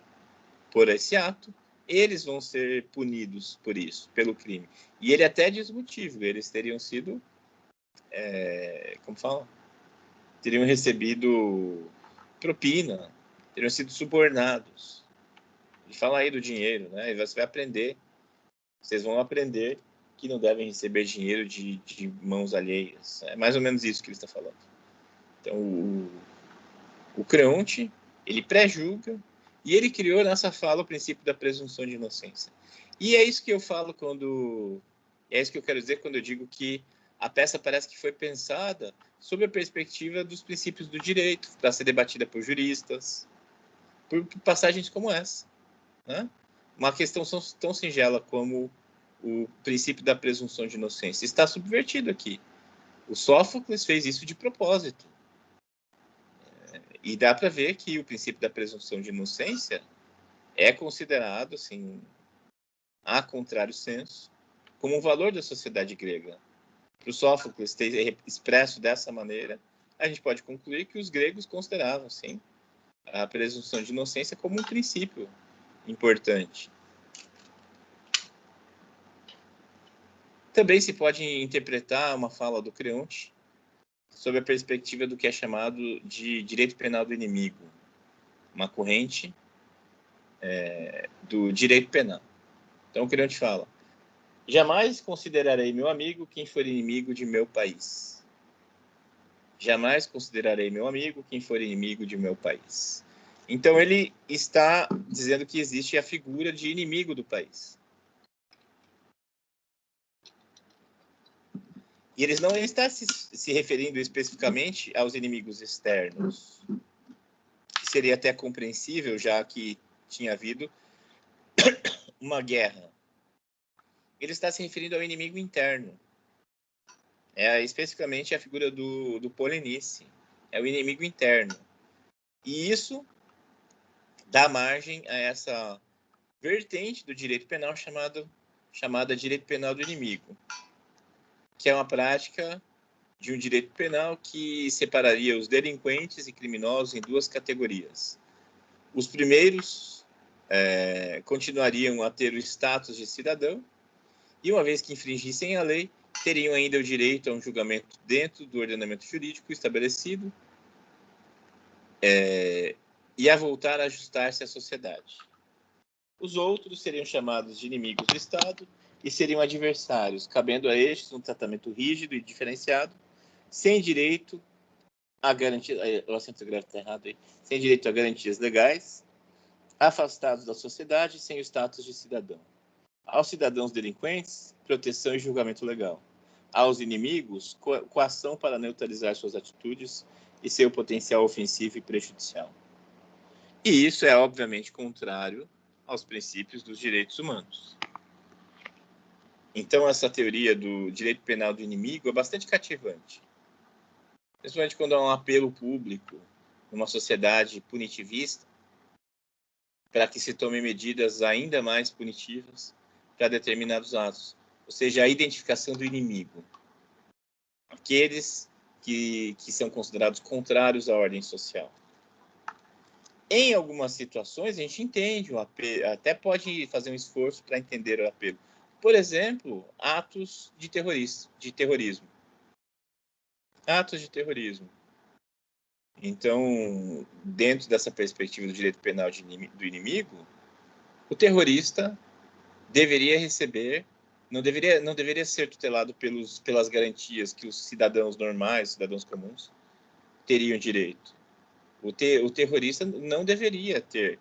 por esse ato, eles vão ser punidos por isso, pelo crime. E ele até diz o motivo: eles teriam sido, teriam recebido propina, teriam sido subornados. Ele fala aí do dinheiro, né? E você vai aprender, vocês vão aprender que não devem receber dinheiro de mãos alheias. É mais ou menos isso que ele está falando. Então, o Creonte, ele pré-julga, e ele criou nessa fala o princípio da presunção de inocência. E é isso que eu falo é isso que eu quero dizer quando eu digo que a peça parece que foi pensada sob a perspectiva dos princípios do direito, para ser debatida por juristas, por passagens como essa, né? Uma questão tão singela como o princípio da presunção de inocência está subvertido aqui. O Sófocles fez isso de propósito. E dá para ver que o princípio da presunção de inocência é considerado, assim, a contrário senso, como um valor da sociedade grega. Para o Sófocles ter expresso dessa maneira, a gente pode concluir que os gregos consideravam, sim, a presunção de inocência como um princípio importante. Também se pode interpretar uma fala do Creonte sob a perspectiva do que é chamado de direito penal do inimigo, uma corrente do direito penal. Então o Creonte fala: jamais considerarei meu amigo quem for inimigo de meu país. Jamais considerarei meu amigo quem for inimigo de meu país. Então ele está dizendo que existe a figura de inimigo do país. E eles não estão se referindo especificamente aos inimigos externos. Seria até compreensível, já que tinha havido uma guerra. Ele está se referindo ao inimigo interno. Especificamente a figura do Polinice. É o inimigo interno. E isso dá margem a essa vertente do direito penal chamada direito penal do inimigo, que é uma prática de um direito penal que separaria os delinquentes e criminosos em duas categorias. Os primeiros continuariam a ter o status de cidadão e, uma vez que infringissem a lei, teriam ainda o direito a um julgamento dentro do ordenamento jurídico estabelecido e a voltar a ajustar-se à sociedade. Os outros seriam chamados de inimigos do Estado e seriam adversários, cabendo a estes um tratamento rígido e diferenciado, sem direito a garantias, sem direito a garantias legais, afastados da sociedade, sem o status de cidadão. Aos cidadãos delinquentes, proteção e julgamento legal. Aos inimigos, coação para neutralizar suas atitudes e seu potencial ofensivo e prejudicial. E isso é, obviamente, contrário aos princípios dos direitos humanos. Então, essa teoria do direito penal do inimigo é bastante cativante. Principalmente quando há um apelo público numa sociedade punitivista para que se tomem medidas ainda mais punitivas para determinados atos. Ou seja, a identificação do inimigo. Aqueles que são considerados contrários à ordem social. Em algumas situações, a gente entende o apelo, até pode fazer um esforço para entender o apelo. Por exemplo, atos de terrorismo. Atos de terrorismo. Então, dentro dessa perspectiva do direito penal do inimigo, o terrorista deveria receber, não deveria ser tutelado pelas garantias que os cidadãos normais, cidadãos comuns, teriam direito. O terrorista não deveria ter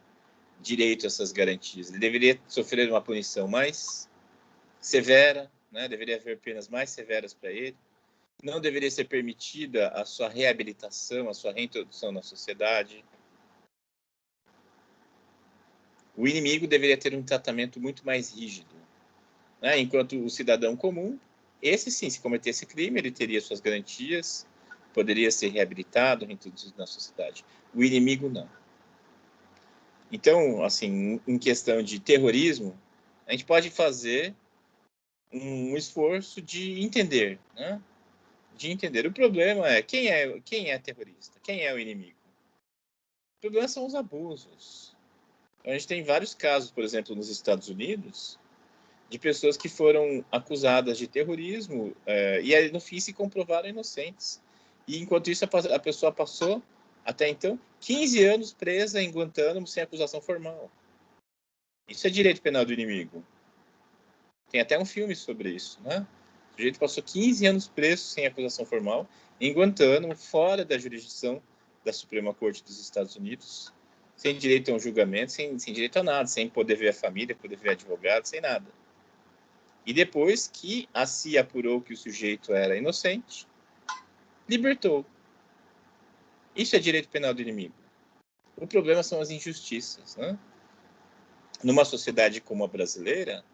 direito a essas garantias. Ele deveria sofrer uma punição mais severa, né? Deveria haver penas mais severas para ele. Não deveria ser permitida a sua reabilitação, a sua reintrodução na sociedade. O inimigo deveria ter um tratamento muito mais rígido, né? Enquanto o cidadão comum, esse sim, se cometesse crime, ele teria suas garantias, poderia ser reabilitado, reintroduzido na sociedade. O inimigo, não. Então, assim, em questão de terrorismo, a gente pode fazer um esforço de entender, né? De entender. O problema é quem é terrorista, quem é o inimigo. O problema são os abusos. A gente tem vários casos, por exemplo, nos Estados Unidos, de pessoas que foram acusadas de terrorismo e aí, no fim se comprovaram inocentes. E enquanto isso a pessoa passou até então 15 anos presa em Guantánamo sem acusação formal. Isso é direito penal do inimigo. Tem até um filme sobre isso, né? O sujeito passou 15 anos preso sem acusação formal em Guantánamo, fora da jurisdição da Suprema Corte dos Estados Unidos, sem direito a um julgamento, sem direito a nada, sem poder ver a família, poder ver advogado, sem nada. E depois que a CIA apurou que o sujeito era inocente, libertou. Isso é direito penal do inimigo. O problema são as injustiças, né? Numa sociedade como a brasileira,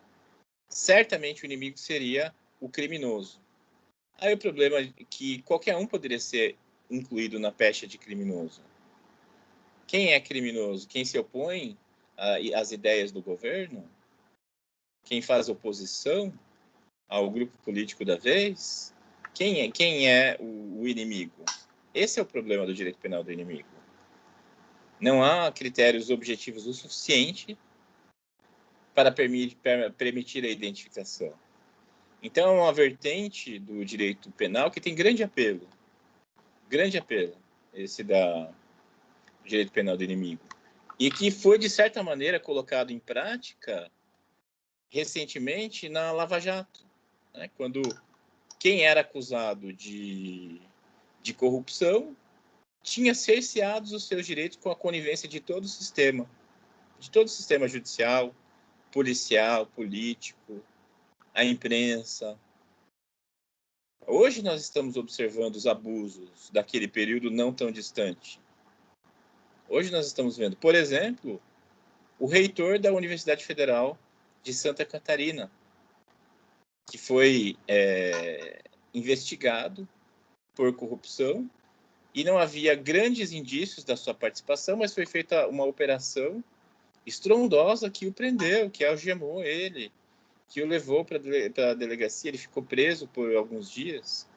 certamente o inimigo seria o criminoso. Aí o problema é que qualquer um poderia ser incluído na pecha de criminoso. Quem é criminoso? Quem se opõe às ideias do governo? Quem faz oposição ao grupo político da vez? Quem é o inimigo? Esse é o problema do direito penal do inimigo. Não há critérios objetivos o suficiente para permitir a identificação. Então, é uma vertente do direito penal que tem grande apelo, esse da direito penal do inimigo, e que foi, de certa maneira, colocado em prática recentemente na Lava Jato, né? Quando quem era acusado de corrupção tinha cerceados os seus direitos com a conivência de todo o sistema judicial, policial, político, a imprensa. Hoje nós estamos observando os abusos daquele período não tão distante. Hoje nós estamos vendo, por exemplo, o reitor da Universidade Federal de Santa Catarina, que foi investigado por corrupção e não havia grandes indícios da sua participação, mas foi feita uma operação estrondosa que o prendeu, que algemou ele, que o levou para a delegacia. Ele ficou preso por alguns dias.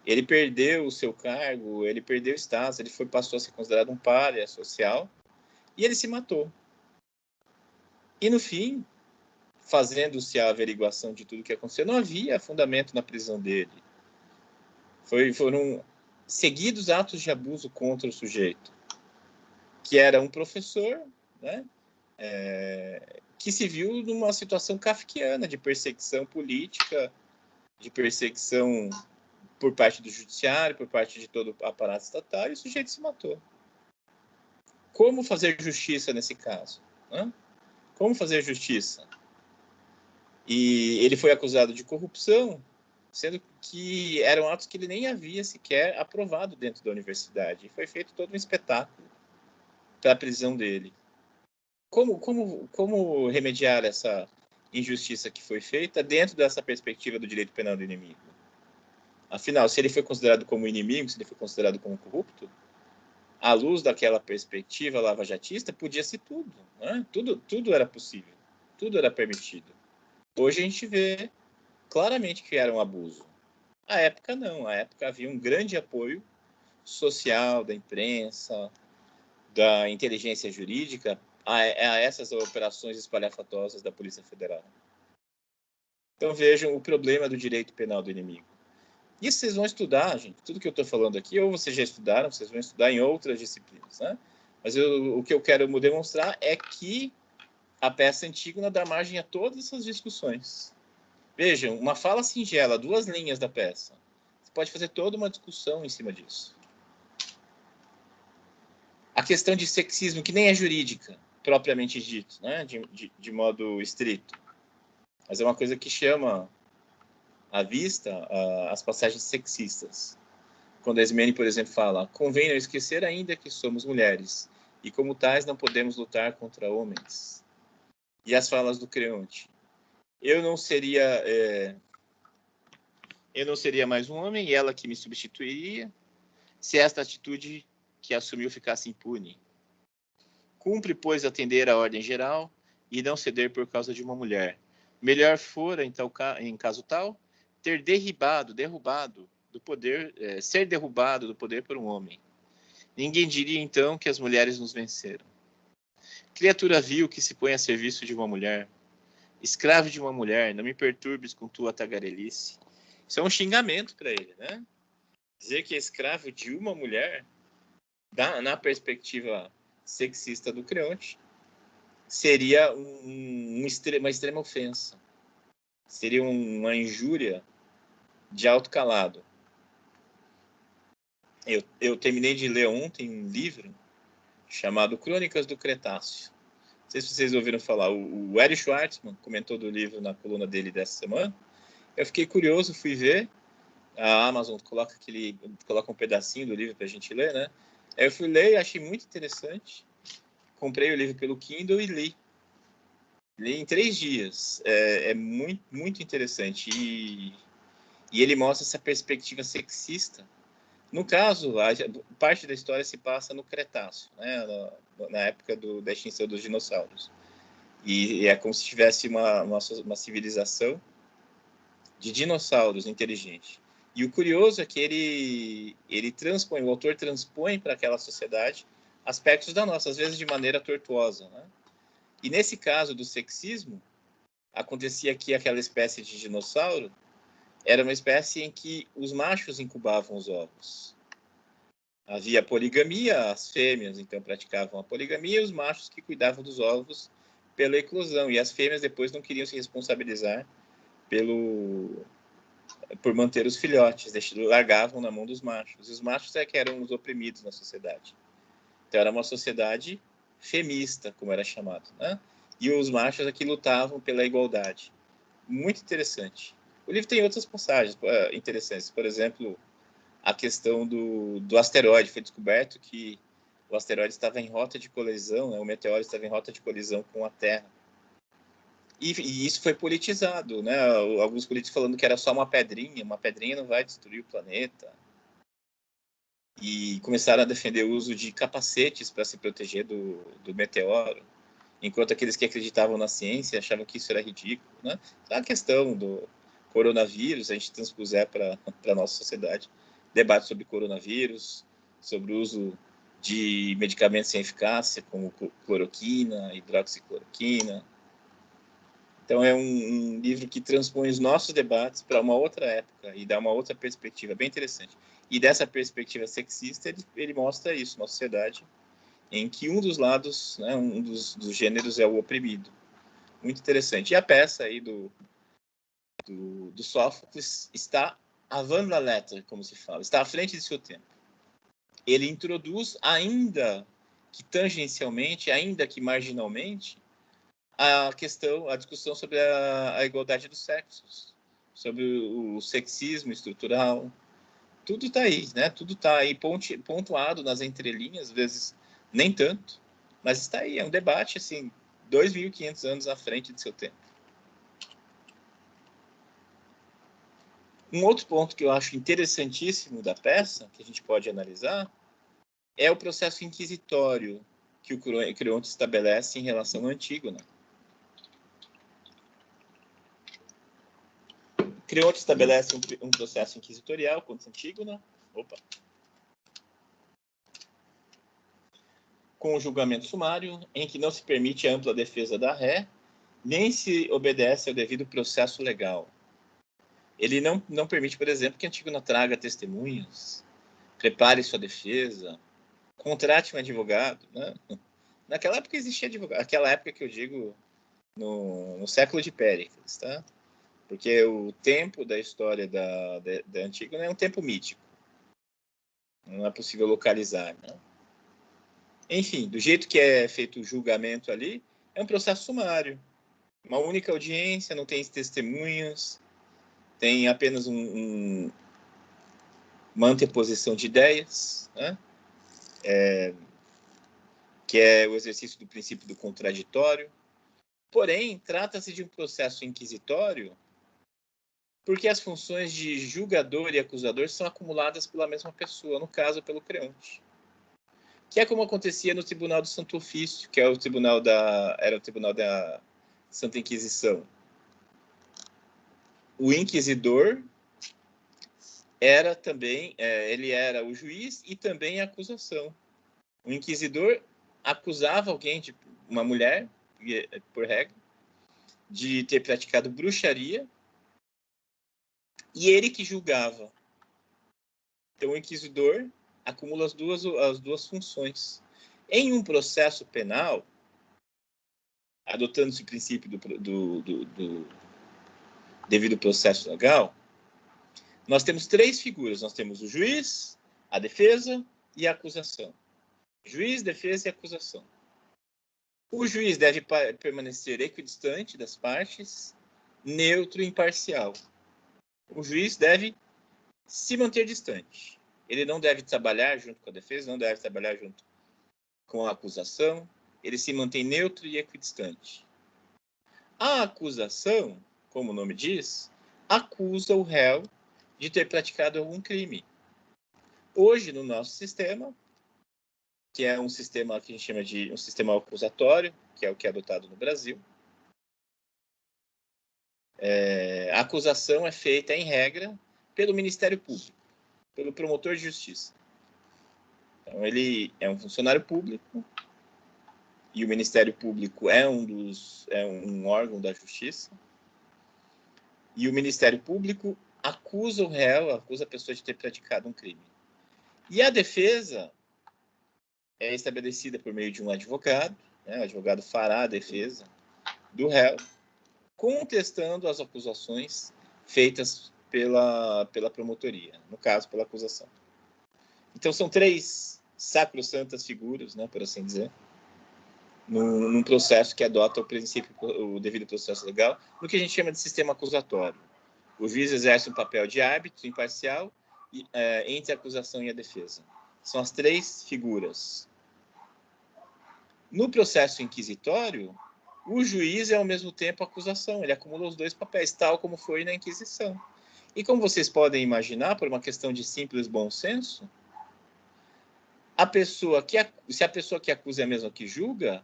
Ele perdeu o seu cargo, ele perdeu o status, ele passou a ser considerado um pária social e ele se matou. E no fim, fazendo-se a averiguação de tudo que aconteceu, não havia fundamento na prisão dele. Foram seguidos atos de abuso contra o sujeito, que era um professor, né, que se viu numa situação kafkiana de perseguição política, de perseguição por parte do judiciário, por parte de todo o aparato estatal, e o sujeito se matou. Como fazer justiça nesse caso? Né? Como fazer justiça? E ele foi acusado de corrupção, sendo que eram atos que ele nem havia sequer aprovado dentro da universidade. E foi feito todo um espetáculo para a prisão dele. Como remediar essa injustiça que foi feita dentro dessa perspectiva do direito penal do inimigo? Afinal, se ele foi considerado como inimigo, se ele foi considerado como corrupto, à luz daquela perspectiva lavajatista, podia ser tudo, né? Tudo era possível, tudo era permitido. Hoje a gente vê claramente que era um abuso. À época, não. À época havia um grande apoio social da imprensa, da inteligência jurídica a essas operações espalhafatosas da Polícia Federal. Então vejam o problema do direito penal do inimigo. Isso vocês vão estudar, gente. Tudo que eu estou falando aqui, ou vocês já estudaram, vocês vão estudar em outras disciplinas, né? Mas o que eu quero demonstrar é que a peça Antígona dá margem a todas essas discussões. Vejam, uma fala singela, 2 linhas da peça. Você pode fazer toda uma discussão em cima disso. A questão de sexismo, que nem é jurídica, propriamente dito, né? de modo estrito. Mas é uma coisa que chama à vista as passagens sexistas. Quando a Ismene, por exemplo, fala: convém não esquecer ainda que somos mulheres, e como tais não podemos lutar contra homens. E as falas do Creonte: eu não seria mais um homem, e ela que me substituiria, se esta atitude que assumiu ficasse impune. Cumpre, pois, atender à ordem geral e não ceder por causa de uma mulher. Melhor fora, em caso tal, ter derrubado do poder, ser derrubado do poder por um homem. Ninguém diria, então, que as mulheres nos venceram. Criatura vil que se põe a serviço de uma mulher, escravo de uma mulher, não me perturbes com tua tagarelice. Isso é um xingamento para ele, né? Dizer que é escravo de uma mulher, na perspectiva sexista do Creonte, seria uma extrema ofensa. Seria uma injúria de alto calado. Eu terminei de ler ontem um livro chamado Crônicas do Cretáceo. Não sei se vocês ouviram falar. O Eric Schwartzman comentou do livro na coluna dele dessa semana. Eu fiquei curioso, fui ver. A Amazon coloca um pedacinho do livro para a gente ler, né? Aí eu fui ler e achei muito interessante. Comprei o livro pelo Kindle e li. Li em 3 dias. É muito, muito interessante. E ele mostra essa perspectiva sexista. No caso, parte da história se passa no Cretáceo, né? Na época da extinção dos dinossauros. E é como se tivesse uma civilização de dinossauros inteligente. E o curioso é que o autor transpõe para aquela sociedade aspectos da nossa, às vezes de maneira tortuosa, né? E nesse caso do sexismo, acontecia que aquela espécie de dinossauro era uma espécie em que os machos incubavam os ovos. Havia poligamia, as fêmeas então praticavam a poligamia, e os machos que cuidavam dos ovos pela eclosão, e as fêmeas depois não queriam se responsabilizar por manter os filhotes, largavam na mão dos machos. E os machos é que eram os oprimidos na sociedade. Então era uma sociedade femista, como era chamado, né? E os machos aqui lutavam pela igualdade. Muito interessante. O livro tem outras passagens interessantes. Por exemplo, a questão do asteroide. Foi descoberto que o asteroide estava em rota de colisão, né? O meteoro estava em rota de colisão com a Terra. E isso foi politizado, né? Alguns políticos falando que era só uma pedrinha não vai destruir o planeta. E começaram a defender o uso de capacetes para se proteger do meteoro, enquanto aqueles que acreditavam na ciência achavam que isso era ridículo, né? A questão do coronavírus, a gente transpuser para a nossa sociedade, debate sobre coronavírus, sobre o uso de medicamentos sem eficácia, como cloroquina, hidroxicloroquina. Então, é um livro que transpõe os nossos debates para uma outra época e dá uma outra perspectiva bem interessante. E dessa perspectiva sexista, ele mostra isso, uma sociedade em que um dos lados, né, um dos gêneros é o oprimido. Muito interessante. E a peça aí do Sófocles está avant la lettre, como se fala, está à frente de seu tempo. Ele introduz, ainda que tangencialmente, ainda que marginalmente, a discussão sobre a igualdade dos sexos, sobre o sexismo estrutural. Tudo está aí, né? Tudo está aí pontuado nas entrelinhas, às vezes nem tanto, mas está aí. É um debate, assim, 2.500 anos à frente de seu tempo. Um outro ponto que eu acho interessantíssimo da peça, que a gente pode analisar, é o processo inquisitório que o Creonte estabelece em relação à Antígona. Creonte estabelece um processo inquisitorial contra Antígona. com o julgamento sumário, em que não se permite a ampla defesa da ré, nem se obedece ao devido processo legal. Ele não permite, por exemplo, que a Antígona traga testemunhas, prepare sua defesa, contrate um advogado. Né? Naquela época existia advogado. Aquela época que eu digo no século de Péricles, tá? Porque o tempo da história da Antígona é um tempo mítico. Não é possível localizar. Né? Enfim, do jeito que é feito o julgamento ali, é um processo sumário. Uma única audiência, não tem testemunhas, tem apenas uma anteposição de ideias, né? Que é o exercício do princípio do contraditório. Porém, trata-se de um processo inquisitório porque as funções de julgador e acusador são acumuladas pela mesma pessoa, no caso, pelo creonte. Que é como acontecia no Tribunal do Santo Ofício, que era o Tribunal da Santa Inquisição. O inquisidor era também, ele era o juiz e também a acusação. O inquisidor acusava alguém, uma mulher, por regra, de ter praticado bruxaria, e ele que julgava. Então, o inquisidor acumula as duas funções. Em um processo penal, adotando-se o princípio do devido processo legal, nós temos 3 figuras. Nós temos o juiz, a defesa e a acusação. Juiz, defesa e acusação. O juiz deve permanecer equidistante das partes, neutro e imparcial. O juiz deve se manter distante. Ele não deve trabalhar junto com a defesa, não deve trabalhar junto com a acusação. Ele se mantém neutro e equidistante. A acusação, como o nome diz, acusa o réu de ter praticado algum crime. Hoje, no nosso sistema, que é um sistema que a gente chama de um sistema acusatório, que é o que é adotado no Brasil, a acusação é feita, em regra, pelo Ministério Público, pelo promotor de justiça. Então, ele é um funcionário público e o Ministério Público é um órgão da justiça. E o Ministério Público acusa o réu, acusa a pessoa de ter praticado um crime. E a defesa é estabelecida por meio de um advogado, né? O advogado fará a defesa do réu, contestando as acusações feitas pela promotoria, no caso, pela acusação. Então, são 3 sacrossantas figuras, né, por assim dizer, num processo que adota o devido processo legal, no que a gente chama de sistema acusatório. O juiz exerce um papel de árbitro imparcial entre a acusação e a defesa. São as 3 figuras. No processo inquisitório, o juiz é ao mesmo tempo a acusação, ele acumula os 2 papéis, tal como foi na Inquisição. E como vocês podem imaginar, por uma questão de simples bom senso, se a pessoa que acusa é a mesma que julga,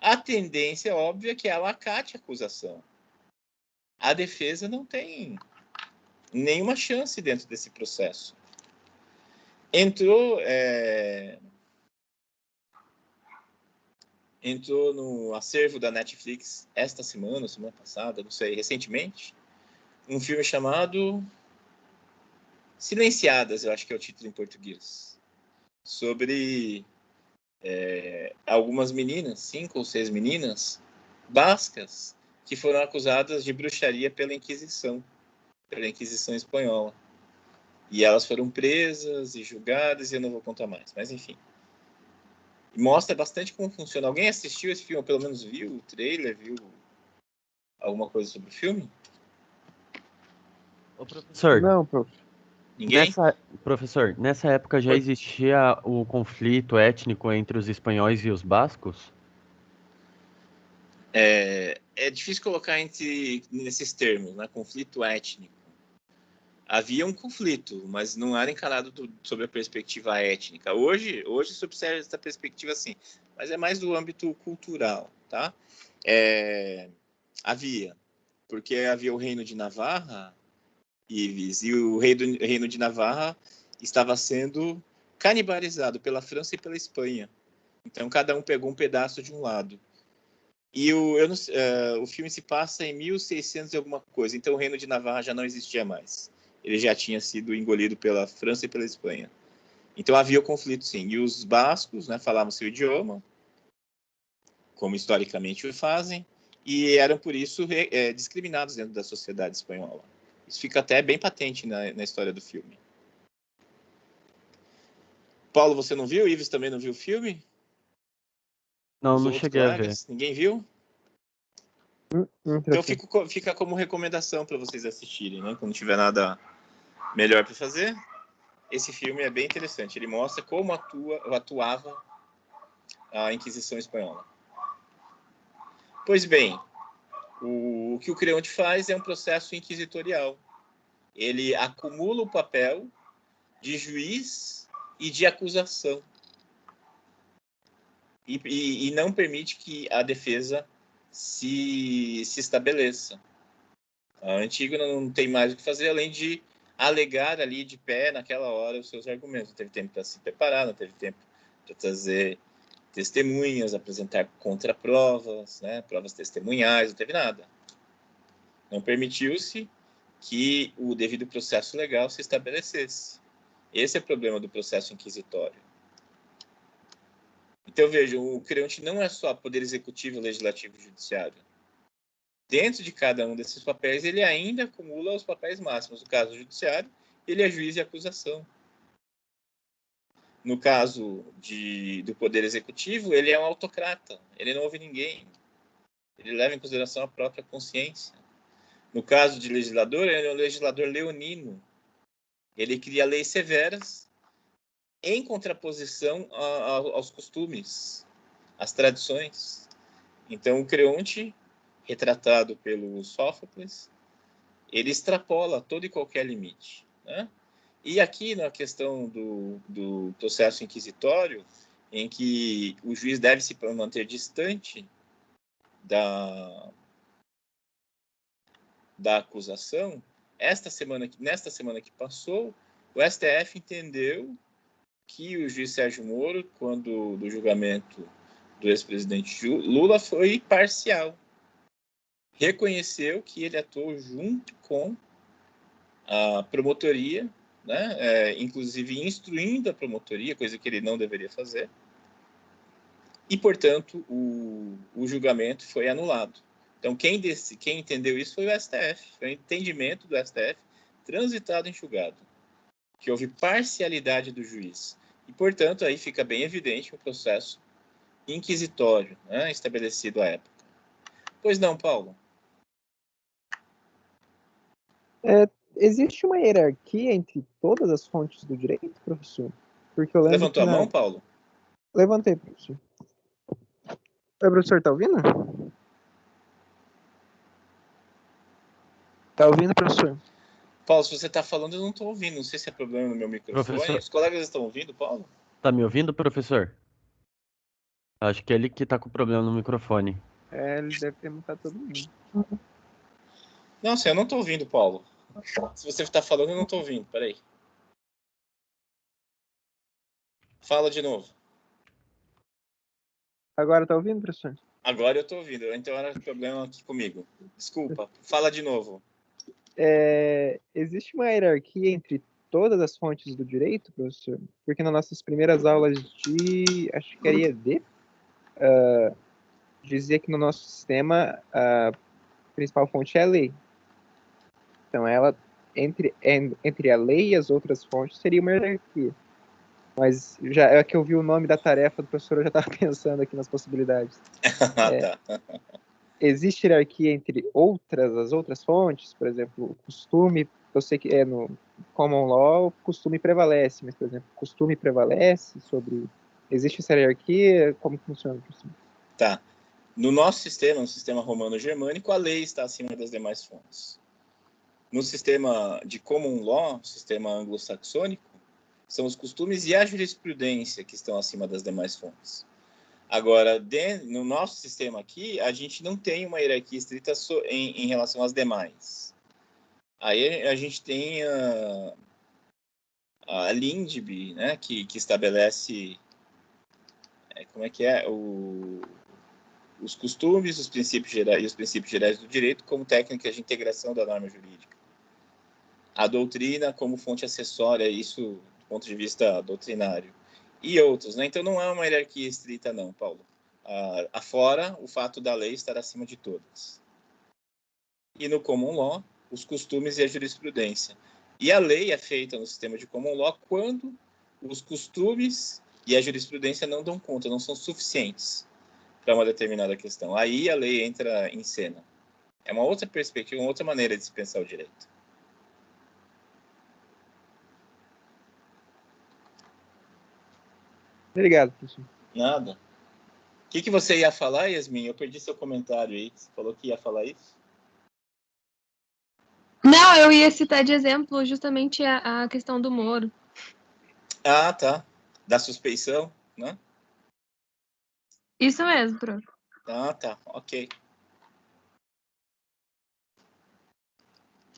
a tendência óbvia é que ela acate a acusação. A defesa não tem nenhuma chance dentro desse processo. Entrou no acervo da Netflix esta semana passada, não sei, recentemente, um filme chamado Silenciadas, eu acho que é o título em português, sobre algumas meninas, 5 ou 6 meninas bascas, que foram acusadas de bruxaria pela Inquisição espanhola. E elas foram presas e julgadas, e eu não vou contar mais, mas enfim. Mostra bastante como funciona. Alguém assistiu esse filme, ou pelo menos viu o trailer, viu alguma coisa sobre o filme? Ô, professor. Não, prof. Ninguém? Professor, nessa época já existia o conflito étnico entre os espanhóis e os bascos? É difícil colocar nesses termos, né? Conflito étnico. Havia um conflito, mas não era encarado sob a perspectiva étnica. Hoje se observa essa perspectiva assim, mas é mais do âmbito cultural, tá? Porque havia o Reino de Navarra, e o Reino de Navarra estava sendo canibalizado pela França e pela Espanha. Então, cada um pegou um pedaço de um lado. E o filme se passa em 1600 e alguma coisa. Então, o Reino de Navarra já não existia mais. Ele já tinha sido engolido pela França e pela Espanha. Então, havia o conflito, sim. E os bascos, né, falavam seu idioma, como historicamente o fazem, e eram, por isso, discriminados dentro da sociedade espanhola. Isso fica até bem patente na história do filme. Paulo, você não viu? Ives também não viu o filme? Não, Os não outros cheguei a ver. colegas? Ninguém viu? Então fica como recomendação para vocês assistirem, né? Quando tiver nada melhor para fazer. Esse filme é bem interessante. Ele mostra como atuava a Inquisição Espanhola. Pois bem, o que o Creonte faz é um processo inquisitorial. Ele acumula o papel de juiz e de acusação. E não permite que a defesa se estabeleça. A Antígona não tem mais o que fazer além de alegar ali de pé naquela hora os seus argumentos. Não teve tempo para se preparar, não teve tempo para trazer testemunhas, apresentar contraprovas, né, provas testemunhais, não teve nada. Não permitiu-se que o devido processo legal se estabelecesse. Esse é o problema do processo inquisitório. Então, veja, o Creonte não é só poder executivo, legislativo e judiciário. Dentro de cada um desses papéis, ele ainda acumula os papéis máximos. No caso do judiciário, ele é juiz e acusação. No caso do poder executivo, ele é um autocrata. Ele não ouve ninguém. Ele leva em consideração a própria consciência. No caso de legislador, ele é um legislador leonino. Ele cria leis severas em contraposição aos costumes, às tradições. Então, o Creonte, retratado pelo Sófocles, ele extrapola todo e qualquer limite, né? E aqui, na questão do processo inquisitório, em que o juiz deve se manter distante da acusação, nesta semana que passou, o STF entendeu que o juiz Sérgio Moro, quando do julgamento do ex-presidente Lula, foi parcial. Reconheceu que ele atuou junto com a promotoria, né, inclusive instruindo a promotoria, coisa que ele não deveria fazer, e, portanto, o julgamento foi anulado. Então, quem entendeu isso foi o STF, foi o entendimento do STF transitado em julgado, que houve parcialidade do juiz. E, portanto, aí fica bem evidente o processo inquisitório, né, estabelecido à época. Pois não, Paulo? Existe uma hierarquia entre todas as fontes do direito, professor? Porque eu Você lembro levantou a mão, Paulo? Levantei, professor. O professor tá ouvindo? Tá ouvindo, professor? Paulo, se você está falando, eu não estou ouvindo. Não sei se é problema no meu microfone. Professor. Os colegas estão ouvindo, Paulo? Tá me ouvindo, professor? Acho que é ele que tá com problema no microfone. Ele deve ter mutado todo mundo. Nossa, eu não estou ouvindo, Paulo. Se você está falando, eu não estou ouvindo. Peraí. Fala de novo. Agora tá ouvindo, professor? Agora eu estou ouvindo. Então era problema aqui comigo. Desculpa. Fala de novo. Existe uma hierarquia entre todas as fontes do direito, professor? Porque nas nossas primeiras aulas de, acho que era IED, dizia que no nosso sistema a principal fonte é a lei. Então, ela, entre a lei e as outras fontes, seria uma hierarquia. Mas já é que eu vi o nome da tarefa do professor, eu já estava pensando aqui nas possibilidades. Tá. Existe hierarquia entre as outras fontes? Por exemplo, o costume, eu sei que no common law o costume prevalece, mas, por exemplo, o costume prevalece sobre... Existe essa hierarquia? Como funciona, professor? Tá. No nosso sistema, no sistema romano-germânico, a lei está acima das demais fontes. No sistema de common law, sistema anglo-saxônico, são os costumes e a jurisprudência que estão acima das demais fontes. Agora, no nosso sistema aqui, a gente não tem uma hierarquia estrita em relação às demais. Aí a gente tem a Lindby, né, que estabelece como é que é? Os costumes, os princípios gerais e os princípios gerais do direito como técnicas de integração da norma jurídica. A doutrina como fonte acessória, isso do ponto de vista doutrinário. E outros, né? Então não é uma hierarquia estrita, não, Paulo. Afora o fato da lei estar acima de todas. E no common law, os costumes e a jurisprudência. E a lei é feita no sistema de common law quando os costumes e a jurisprudência não dão conta, não são suficientes para uma determinada questão. Aí a lei entra em cena. É uma outra perspectiva, uma outra maneira de se pensar o direito. Obrigado, professor. Nada. O que você ia falar, Yasmin? Eu perdi seu comentário aí. Você falou que ia falar isso? Não, eu ia citar de exemplo justamente a questão do Moro. Ah, tá. Da suspeição, né? Isso mesmo, prof. Ah, tá. Ok.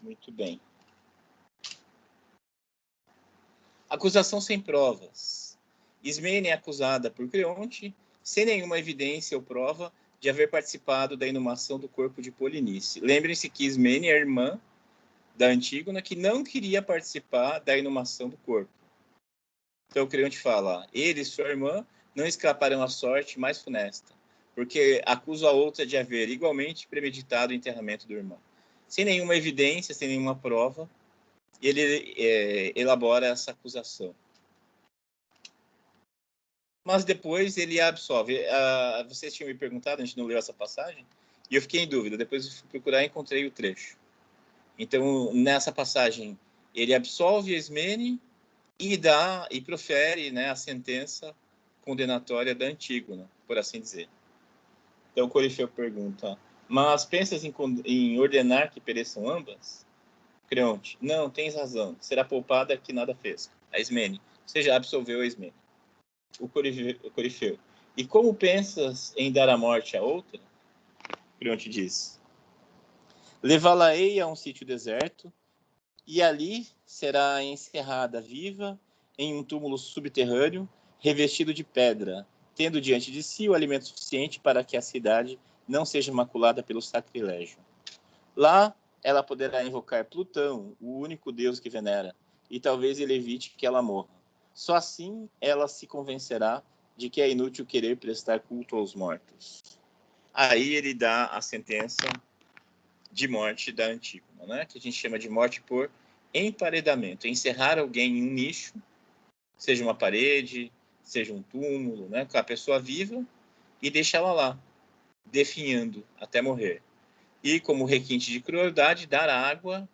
Muito bem. Acusação sem provas. Ismene é acusada por Creonte, sem nenhuma evidência ou prova de haver participado da inumação do corpo de Polinice. Lembrem-se que Ismene é irmã da Antígona, que não queria participar da inumação do corpo. Então, Creonte fala, ele e sua irmã não escaparão à sorte mais funesta, porque acusa a outra de haver igualmente premeditado o enterramento do irmão. Sem nenhuma evidência, sem nenhuma prova, ele elabora essa acusação. Mas depois ele a absolve. Vocês tinham me perguntado, a gente não leu essa passagem, e eu fiquei em dúvida. Depois eu fui procurar e encontrei o trecho. Então, nessa passagem, ele absolve Ismene e profere, né, a sentença condenatória da Antígona, por assim dizer. Então, o Corifeu pergunta, mas pensas em ordenar que pereçam ambas? Creonte, não, tens razão, será poupada que nada fez. A Ismene, você já absolveu a Ismene. O Corifeu, e como pensas em dar a morte a outra? Creonte diz, levá-la-ei a um sítio deserto, e ali será encerrada viva em um túmulo subterrâneo, revestido de pedra, tendo diante de si o alimento suficiente para que a cidade não seja maculada pelo sacrilégio. Lá, ela poderá invocar Plutão, o único deus que venera, e talvez ele evite que ela morra. Só assim ela se convencerá de que é inútil querer prestar culto aos mortos. Aí ele dá a sentença de morte da Antígona, né? Que a gente chama de morte por emparedamento, encerrar alguém em um nicho, seja uma parede, seja um túmulo, né? Com a pessoa viva e deixá-la lá, definhando até morrer. E como requinte de crueldade, dar água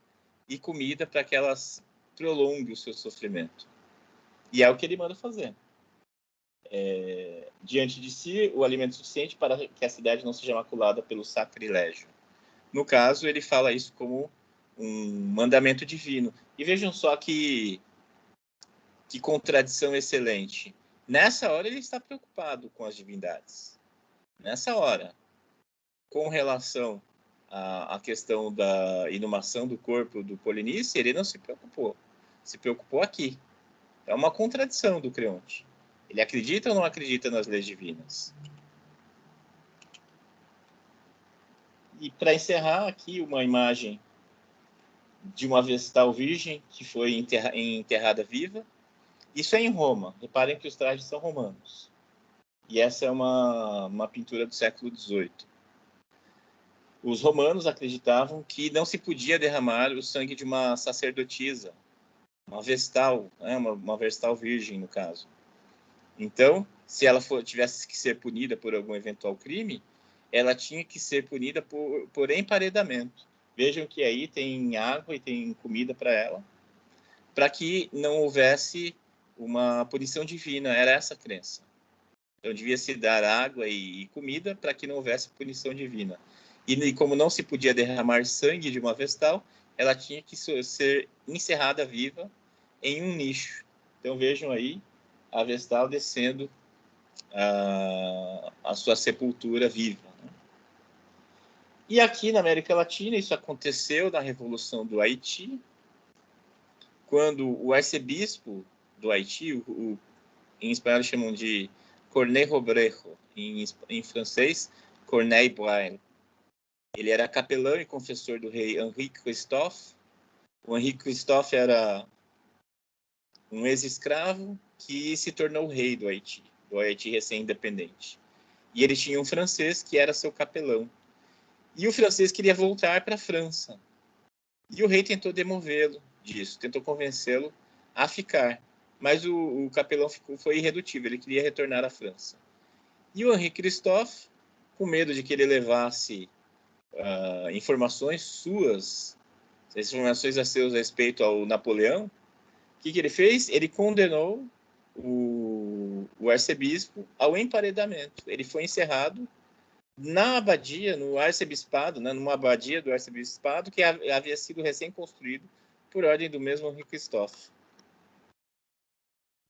e comida para que elas prolongue o seu sofrimento. E é o que ele manda fazer. Diante de si, o alimento suficiente para que a cidade não seja maculada pelo sacrilégio. No caso, ele fala isso como um mandamento divino. E vejam só que contradição excelente. Nessa hora, ele está preocupado com as divindades. Nessa hora, com relação à questão da inumação do corpo do Polinice, ele não se preocupou. Se preocupou aqui. É uma contradição do Creonte. Ele acredita ou não acredita nas leis divinas? E para encerrar aqui, uma imagem de uma vestal virgem que foi enterrada viva. Isso é em Roma. Reparem que os trajes são romanos. E essa é uma pintura do século XVIII. Os romanos acreditavam que não se podia derramar o sangue de uma sacerdotisa, uma vestal, né? uma vestal virgem, no caso. Então, se ela tivesse que ser punida por algum eventual crime, ela tinha que ser punida por emparedamento. Vejam que aí tem água e tem comida para ela, para que não houvesse uma punição divina. Era essa a crença. Então, devia se dar água e comida para que não houvesse punição divina. E como não se podia derramar sangue de uma vestal, ela tinha que ser encerrada viva em um nicho. Então, vejam aí a vestal descendo a sua sepultura viva. E aqui na América Latina, isso aconteceu na Revolução do Haiti, quando o arcebispo do Haiti, em espanhol chamam de Corneille Robrejo, em francês, Corneille Braille. Ele era capelão e confessor do rei Henrique Christophe. O Henrique Christophe era um ex-escravo que se tornou rei do Haiti recém-independente. E ele tinha um francês que era seu capelão. E o francês queria voltar para a França. E o rei tentou demovê-lo disso, tentou convencê-lo a ficar. Mas o capelão foi irredutível, ele queria retornar à França. E o Henri Christophe, com medo de que ele levasse informações suas, informações a seus respeito ao Napoleão, o que ele fez? Ele condenou o arcebispo ao emparedamento. Ele foi encerrado na abadia, no arcebispado, né, numa abadia do arcebispado que havia sido recém-construído por ordem do mesmo Henri Christophe.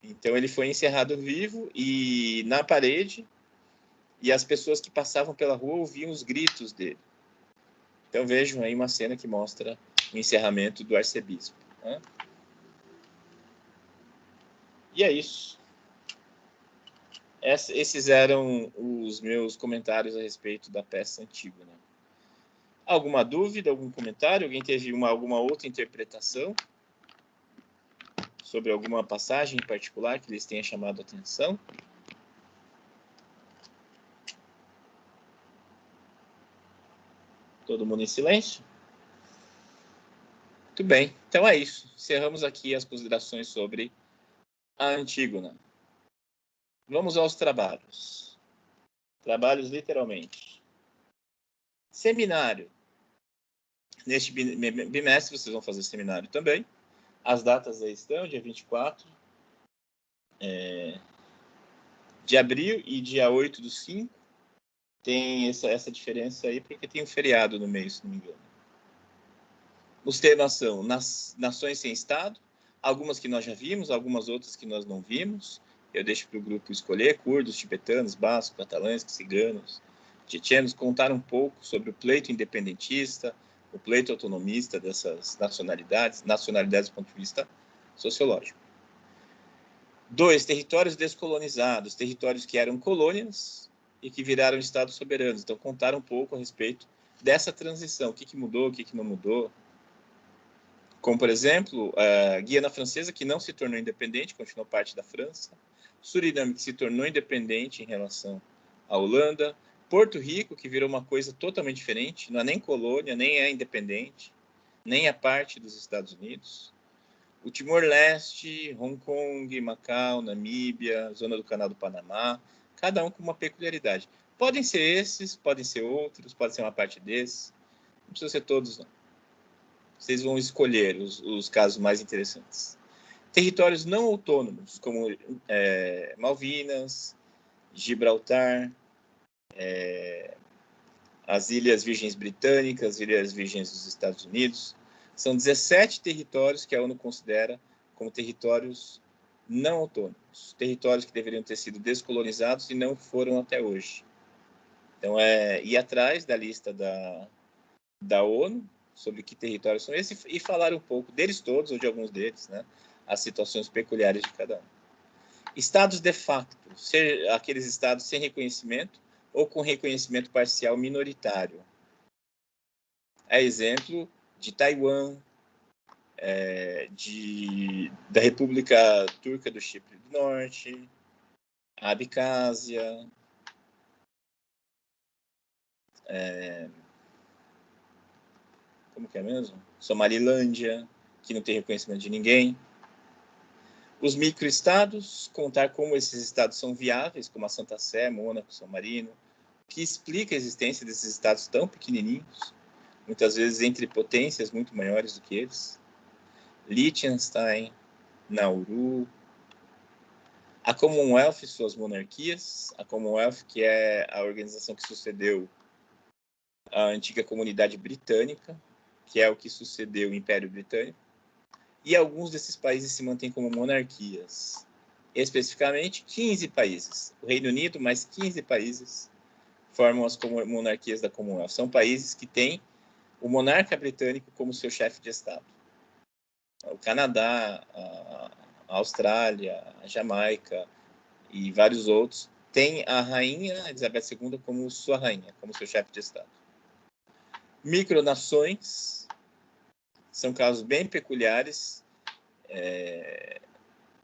Então ele foi encerrado vivo e na parede, e as pessoas que passavam pela rua ouviam os gritos dele. Então vejam aí uma cena que mostra o encerramento do arcebispo, né? E é isso. Esses eram os meus comentários a respeito da peça Antígona. Alguma dúvida, algum comentário? Alguém teve alguma outra interpretação sobre alguma passagem em particular que lhes tenha chamado a atenção? Todo mundo em silêncio? Muito bem, então é isso. Encerramos aqui as considerações sobre a Antígona. Vamos aos trabalhos. Trabalhos literalmente. Seminário. Neste bimestre vocês vão fazer seminário também. As datas aí estão, dia 24 de abril e dia 8/5. Tem essa diferença aí, porque tem um feriado no meio, se não me engano. Os temas são nações sem Estado, algumas que nós já vimos, algumas outras que nós não vimos. Eu deixo para o grupo escolher: curdos, tibetanos, bascos, catalães, ciganos, tchetchenos, contar um pouco sobre o pleito independentista, o pleito autonomista dessas nacionalidades do ponto de vista sociológico. 2, territórios descolonizados, territórios que eram colônias e que viraram estados soberanos. Então, contar um pouco a respeito dessa transição, o que mudou, o que não mudou. Como, por exemplo, a Guiana Francesa, que não se tornou independente, continuou parte da França. Suriname, que se tornou independente em relação à Holanda. Porto Rico, que virou uma coisa totalmente diferente, não é nem colônia, nem é independente, nem é parte dos Estados Unidos. O Timor-Leste, Hong Kong, Macau, Namíbia, Zona do Canal do Panamá, cada um com uma peculiaridade. Podem ser esses, podem ser outros, pode ser uma parte desses, não precisa ser todos, não. Vocês vão escolher os casos mais interessantes. Territórios não autônomos, como Malvinas, Gibraltar, as Ilhas Virgens Britânicas, Ilhas Virgens dos Estados Unidos. São 17 territórios que a ONU considera como territórios não autônomos, territórios que deveriam ter sido descolonizados e não foram até hoje. Então, ir atrás da lista da ONU sobre que territórios são esses e falar um pouco deles todos, ou de alguns deles, né? As situações peculiares de cada um. Estados de facto, aqueles estados sem reconhecimento ou com reconhecimento parcial minoritário. É exemplo de Taiwan, da República Turca do Chipre do Norte, a Abcásia, como que é mesmo? Somalilândia, que não tem reconhecimento de ninguém. Os microestados, contar como esses estados são viáveis, como a Santa Sé, Mônaco, São Marino, que explica a existência desses estados tão pequenininhos, muitas vezes entre potências muito maiores do que eles. Liechtenstein, Nauru, a Commonwealth e suas monarquias, a Commonwealth, que é a organização que sucedeu a antiga Comunidade Britânica, que é o que sucedeu o Império Britânico, e alguns desses países se mantêm como monarquias. Especificamente, 15 países. O Reino Unido, mais 15 países, formam as monarquias da Commonwealth. São países que têm o monarca britânico como seu chefe de Estado. O Canadá, a Austrália, a Jamaica e vários outros tem a rainha Elizabeth II como sua rainha, como seu chefe de Estado. Micronações são casos bem peculiares,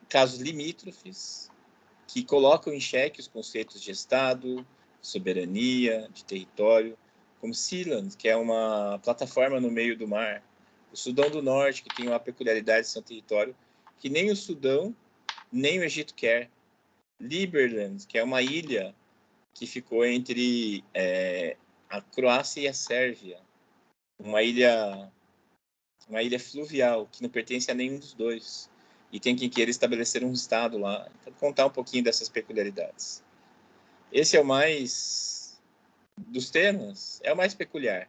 casos limítrofes, que colocam em xeque os conceitos de Estado, soberania, de território, como Sealand, que é uma plataforma no meio do mar, o Sudão do Norte, que tem uma peculiaridade de seu território, que nem o Sudão, nem o Egito quer. Liberland, que é uma ilha que ficou entre a Croácia e a Sérvia, uma ilha fluvial, que não pertence a nenhum dos dois, e tem quem queira estabelecer um Estado lá. Então, contar um pouquinho dessas peculiaridades. Esse é o mais, dos temas, é o mais peculiar.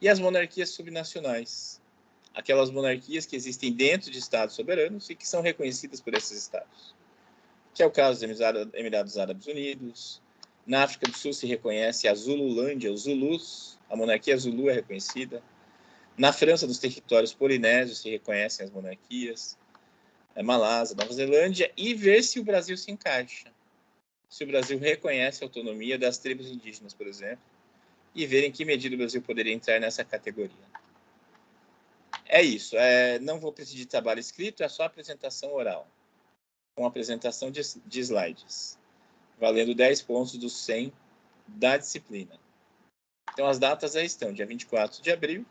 E as monarquias subnacionais, aquelas monarquias que existem dentro de Estados soberanos e que são reconhecidas por esses Estados, que é o caso dos Emirados Árabes Unidos. Na África do Sul se reconhece a Zululândia, os Zulus, a monarquia Zulu é reconhecida. Na França, nos territórios polinésios, se reconhecem as monarquias. Malásia, Nova Zelândia, e ver se o Brasil se encaixa. Se o Brasil reconhece a autonomia das tribos indígenas, por exemplo, e ver em que medida o Brasil poderia entrar nessa categoria. É isso. Não vou precisar de trabalho escrito, é só apresentação oral, com apresentação de slides, valendo 10 pontos dos 100 da disciplina. Então, as datas aí estão, dia 24 de abril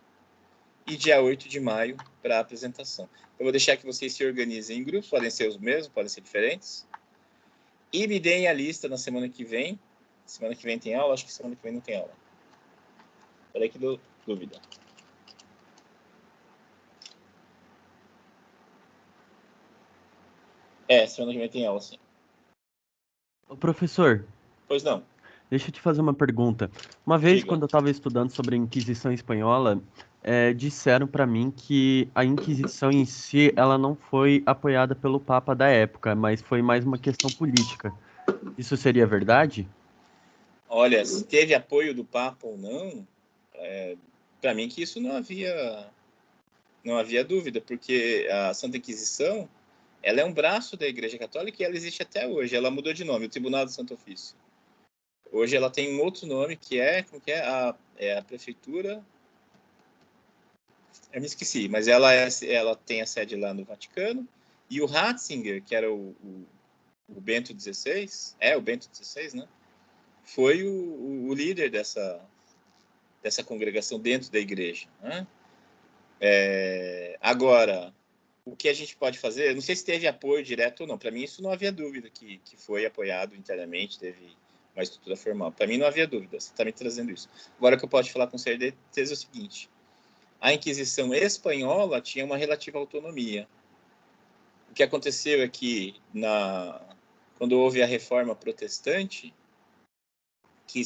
e dia 8 de maio para a apresentação. Eu vou deixar que vocês se organizem em grupos, podem ser os mesmos, podem ser diferentes, e me deem a lista na semana que vem. Semana que vem tem aula? Acho que semana que vem não tem aula. Peraí que dou dúvida. Semana que vem tem aula, sim. Ô, professor, Pois não. deixa eu te fazer uma pergunta. Uma vez, Diga. quando eu estava estudando sobre a Inquisição Espanhola, disseram para mim que a Inquisição em si, ela não foi apoiada pelo Papa da época, mas foi mais uma questão política. Isso seria verdade? Olha, se teve apoio do Papa ou não, para mim que isso não havia dúvida, porque a Santa Inquisição, ela é um braço da Igreja Católica e ela existe até hoje. Ela mudou de nome, o Tribunal do Santo Ofício. Hoje ela tem um outro nome que é a prefeitura. Eu me esqueci, mas ela tem a sede lá no Vaticano, e o Ratzinger, que era o Bento XVI, o Bento XVI, né? Foi o líder dessa congregação dentro da igreja, né? Agora, o que a gente pode fazer, eu não sei se teve apoio direto ou não, para mim isso não havia dúvida que foi apoiado internamente, teve uma estrutura formal. Para mim não havia dúvida, você está me trazendo isso. Agora, o que eu posso falar com certeza é o seguinte: a Inquisição espanhola tinha uma relativa autonomia. O que aconteceu é que, quando houve a reforma protestante, que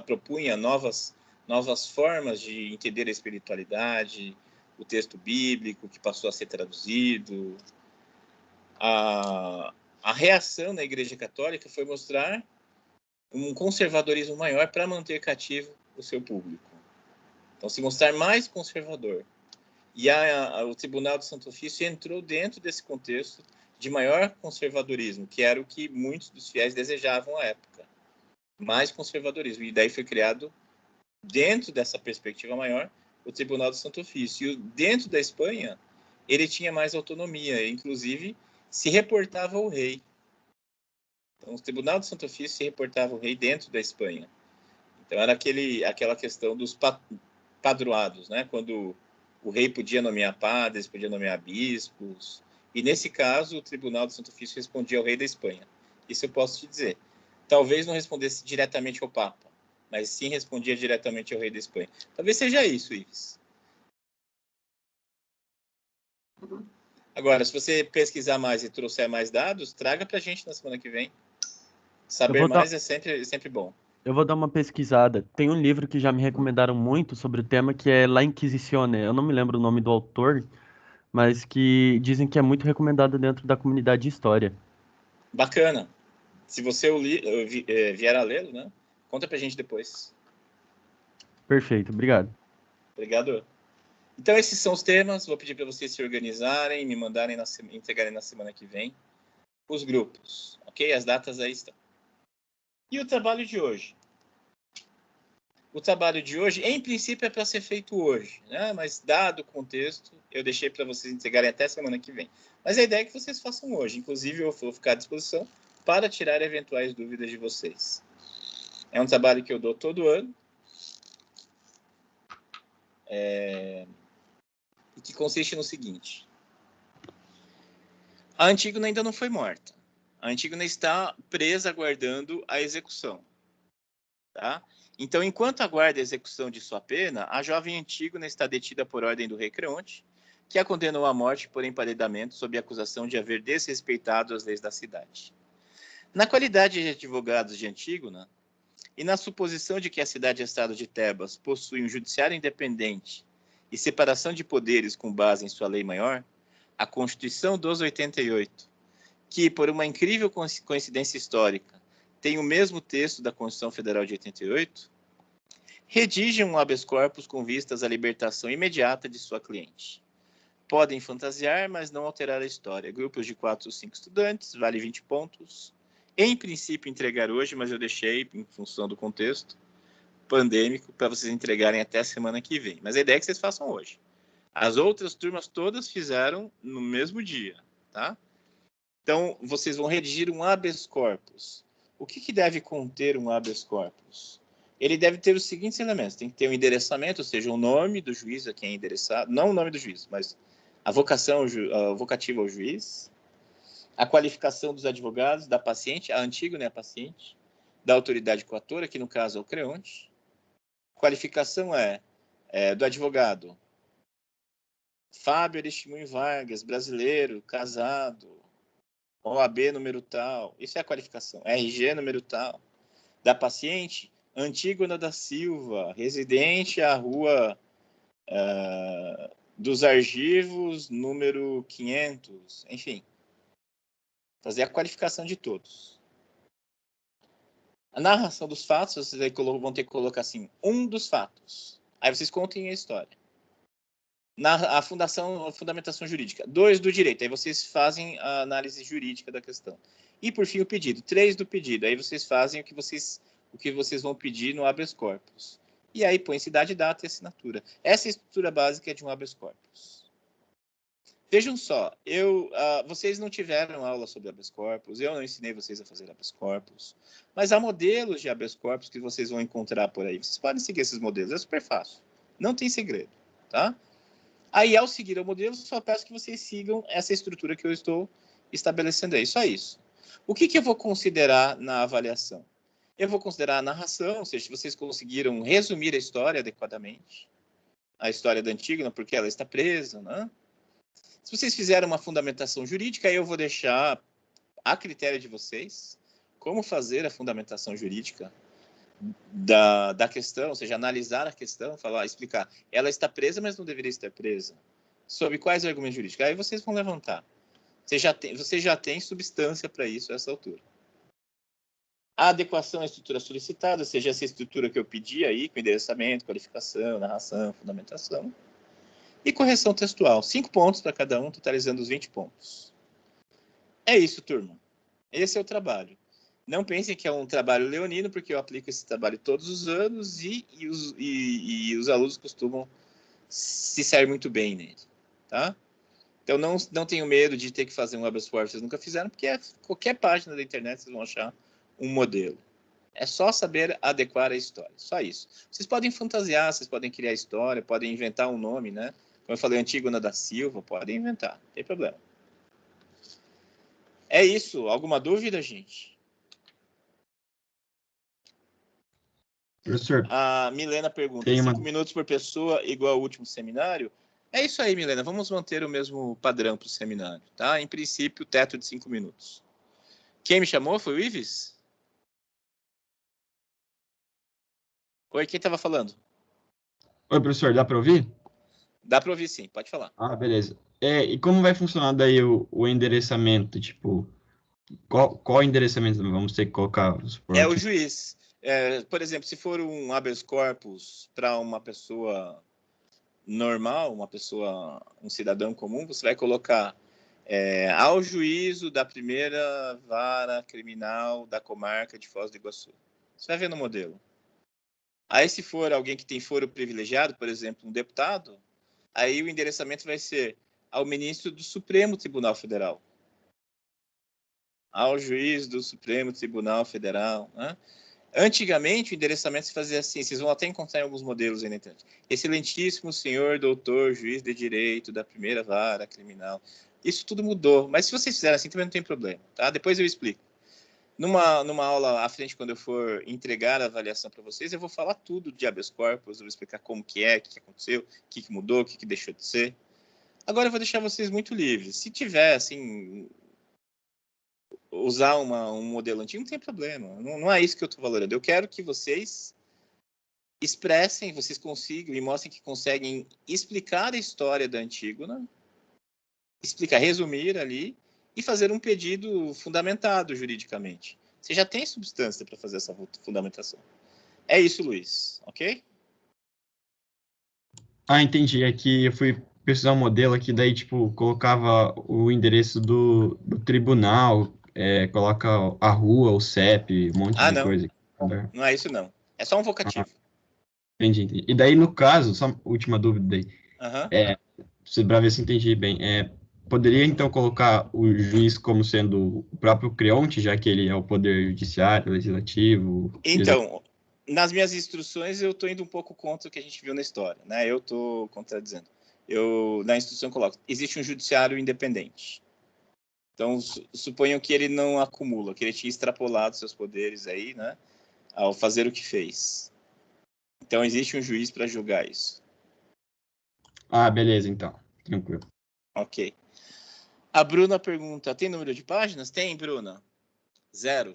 propunha novas formas de entender a espiritualidade, o texto bíblico, que passou a ser traduzido, a reação na Igreja Católica foi mostrar um conservadorismo maior para manter cativo o seu público. Então, se mostrar mais conservador. E o Tribunal do Santo Ofício entrou dentro desse contexto de maior conservadorismo, que era o que muitos dos fiéis desejavam à época. Mais conservadorismo. E daí foi criado, dentro dessa perspectiva maior, o Tribunal do Santo Ofício. E dentro da Espanha, ele tinha mais autonomia, inclusive se reportava ao rei. Então, o Tribunal do Santo Ofício se reportava ao rei dentro da Espanha. Então, era aquela questão dos padroados, né? Quando o rei podia nomear padres, podia nomear bispos. E, nesse caso, o Tribunal do Santo Ofício respondia ao rei da Espanha. Isso eu posso te dizer. Talvez não respondesse diretamente ao Papa, mas sim respondia diretamente ao rei da Espanha. Talvez seja isso, Ives. Agora, se você pesquisar mais e trouxer mais dados, traga para a gente na semana que vem. Saber mais é sempre bom. Eu vou dar uma pesquisada. Tem um livro que já me recomendaram muito sobre o tema, que é La Inquisicione. Eu não me lembro o nome do autor, mas que dizem que é muito recomendado dentro da comunidade de história. Bacana. Se você vier a lê-lo, né? Conta pra gente depois. Perfeito, obrigado. Obrigado. Então, esses são os temas. Vou pedir para vocês se organizarem, me mandarem, entregarem na semana que vem os grupos. Ok? As datas aí estão. E o trabalho de hoje? O trabalho de hoje, em princípio, é para ser feito hoje, né? Mas, dado o contexto, eu deixei para vocês entregarem até semana que vem. Mas a ideia é que vocês façam hoje. Inclusive, eu vou ficar à disposição para tirar eventuais dúvidas de vocês. É um trabalho que eu dou todo ano. E que consiste no seguinte. A Antígona ainda não foi morta. A Antígona está presa aguardando a execução. Tá? Então, enquanto aguarda a execução de sua pena, a jovem Antígona está detida por ordem do rei Creonte, que a condenou à morte por emparedamento sob a acusação de haver desrespeitado as leis da cidade. Na qualidade de advogados de Antígona, e na suposição de que a cidade-estado de Tebas possui um judiciário independente e separação de poderes com base em sua lei maior, a Constituição dos 88, que, por uma incrível coincidência histórica, tem o mesmo texto da Constituição Federal de 88, redigem um habeas corpus com vistas à libertação imediata de sua cliente. Podem fantasiar, mas não alterar a história. Grupos de 4 ou 5 estudantes, vale 20 pontos. Em princípio, entregar hoje, mas eu deixei, em função do contexto pandêmico, para vocês entregarem até a semana que vem. Mas a ideia é que vocês façam hoje. As outras turmas todas fizeram no mesmo dia, tá? Então, vocês vão redigir um habeas corpus. O que deve conter um habeas corpus? Ele deve ter os seguintes elementos. Tem que ter um endereçamento, ou seja, o nome do juiz a quem é endereçado. Não o nome do juiz, mas a vocação vocativa ao juiz. A qualificação dos advogados, da paciente, a Antígona é a paciente, da autoridade coatora, que no caso é o Creonte. Qualificação do advogado. Fábio Aristimuim Vargas, brasileiro, casado, OAB número tal. Isso é a qualificação. RG número tal. Da paciente, Antígona da Silva, residente à rua dos Argivos, número 500. Enfim, fazer a qualificação de todos. A narração dos fatos, vocês vão ter que colocar assim, um dos fatos. Aí vocês contem a história. A fundamentação jurídica. 2 do direito. Aí vocês fazem a análise jurídica da questão. E, por fim, o pedido. 3 do pedido. Aí vocês fazem o que vocês vão pedir no habeas corpus. E aí põe cidade, data e assinatura. Essa é a estrutura básica de um habeas corpus. Vejam só, vocês não tiveram aula sobre habeas corpus, eu não ensinei vocês a fazer habeas corpus, mas há modelos de habeas corpus que vocês vão encontrar por aí. Vocês podem seguir esses modelos, é super fácil. Não tem segredo, tá? Aí, ao seguir o modelo, só peço que vocês sigam essa estrutura que eu estou estabelecendo aí. Só isso. O que eu vou considerar na avaliação? Eu vou considerar a narração, ou seja, se vocês conseguiram resumir a história adequadamente, a história da Antígona, porque ela está presa, né? Se vocês fizeram uma fundamentação jurídica, aí eu vou deixar a critério de vocês como fazer a fundamentação jurídica da questão, ou seja, analisar a questão, explicar. Ela está presa, mas não deveria estar presa. Sob quais argumentos jurídicos? Aí vocês vão levantar. Você já tem substância para isso a essa altura. A adequação à estrutura solicitada, ou seja, essa estrutura que eu pedi aí, com endereçamento, qualificação, narração, fundamentação. E correção textual. 5 pontos para cada um, totalizando os 20 pontos. É isso, turma. Esse é o trabalho. Não pensem que é um trabalho leonino, porque eu aplico esse trabalho todos os anos e os alunos costumam se sair muito bem nele. Tá? Então, não tenham medo de ter que fazer um habeas corpus que vocês nunca fizeram, porque qualquer página da internet vocês vão achar um modelo. É só saber adequar a história. Só isso. Vocês podem fantasiar, vocês podem criar história, podem inventar um nome, né? Como eu falei, Antígona da Silva, podem inventar, não tem problema. É isso. Alguma dúvida, gente? Professor, A Milena pergunta, tem 5 minutos por pessoa igual ao último seminário? É isso aí, Milena. Vamos manter o mesmo padrão para o seminário, tá? Em princípio, teto de 5 minutos. Quem me chamou foi o Ives? Oi, quem estava falando? Oi, professor, dá para ouvir? Dá para ouvir sim, pode falar. Ah, beleza. E como vai funcionar daí o endereçamento? Tipo, qual endereçamento vamos ter que colocar? É o juiz. Por exemplo, se for um habeas corpus para uma pessoa normal, um cidadão comum, você vai colocar ao juízo da primeira vara criminal da comarca de Foz do Iguaçu. Você vai ver no modelo. Aí, se for alguém que tem foro privilegiado, por exemplo, um deputado, aí o endereçamento vai ser ao ministro do Supremo Tribunal Federal. Ao juiz do Supremo Tribunal Federal, né? Antigamente, o endereçamento se fazia assim, vocês vão até encontrar em alguns modelos aí na internet. Excelentíssimo senhor doutor, juiz de direito da primeira vara criminal. Isso tudo mudou, mas se vocês fizerem assim, também não tem problema, tá? Depois eu explico. Numa aula à frente, quando eu for entregar a avaliação para vocês, eu vou falar tudo de habeas corpus, eu vou explicar como que é, o que aconteceu, o que mudou, o que deixou de ser. Agora eu vou deixar vocês muito livres. Se tiver, assim, usar um modelo antigo, não tem problema. Não é isso que eu estou valorando. Eu quero que vocês expressem, vocês consigam e mostrem que conseguem explicar a história da Antígona, explicar, resumir ali e fazer um pedido fundamentado juridicamente. Você já tem substância para fazer essa fundamentação. É isso, Luiz. Ok? Ah, entendi. É que eu fui pesquisar um modelo aqui, daí, tipo, colocava o endereço do tribunal, coloca a rua, o CEP, um monte de Não. coisa. Não é isso, não. É só um Ah, vocativo. entendi. E daí, no caso, só última dúvida daí, para ver se entendi bem, poderia, então, colocar o juiz como sendo o próprio Creonte, já que ele é o poder judiciário, legislativo... Então, nas minhas instruções, eu estou indo um pouco contra o que a gente viu na história, né? Eu estou contradizendo. Na instrução, coloco, existe um judiciário independente. Então, suponham que ele não acumula, que ele tinha extrapolado seus poderes aí, né? Ao fazer o que fez. Então, existe um juiz para julgar isso. Ah, beleza, então. Tranquilo. Ok. A Bruna pergunta, tem número de páginas? Tem, Bruna. 0.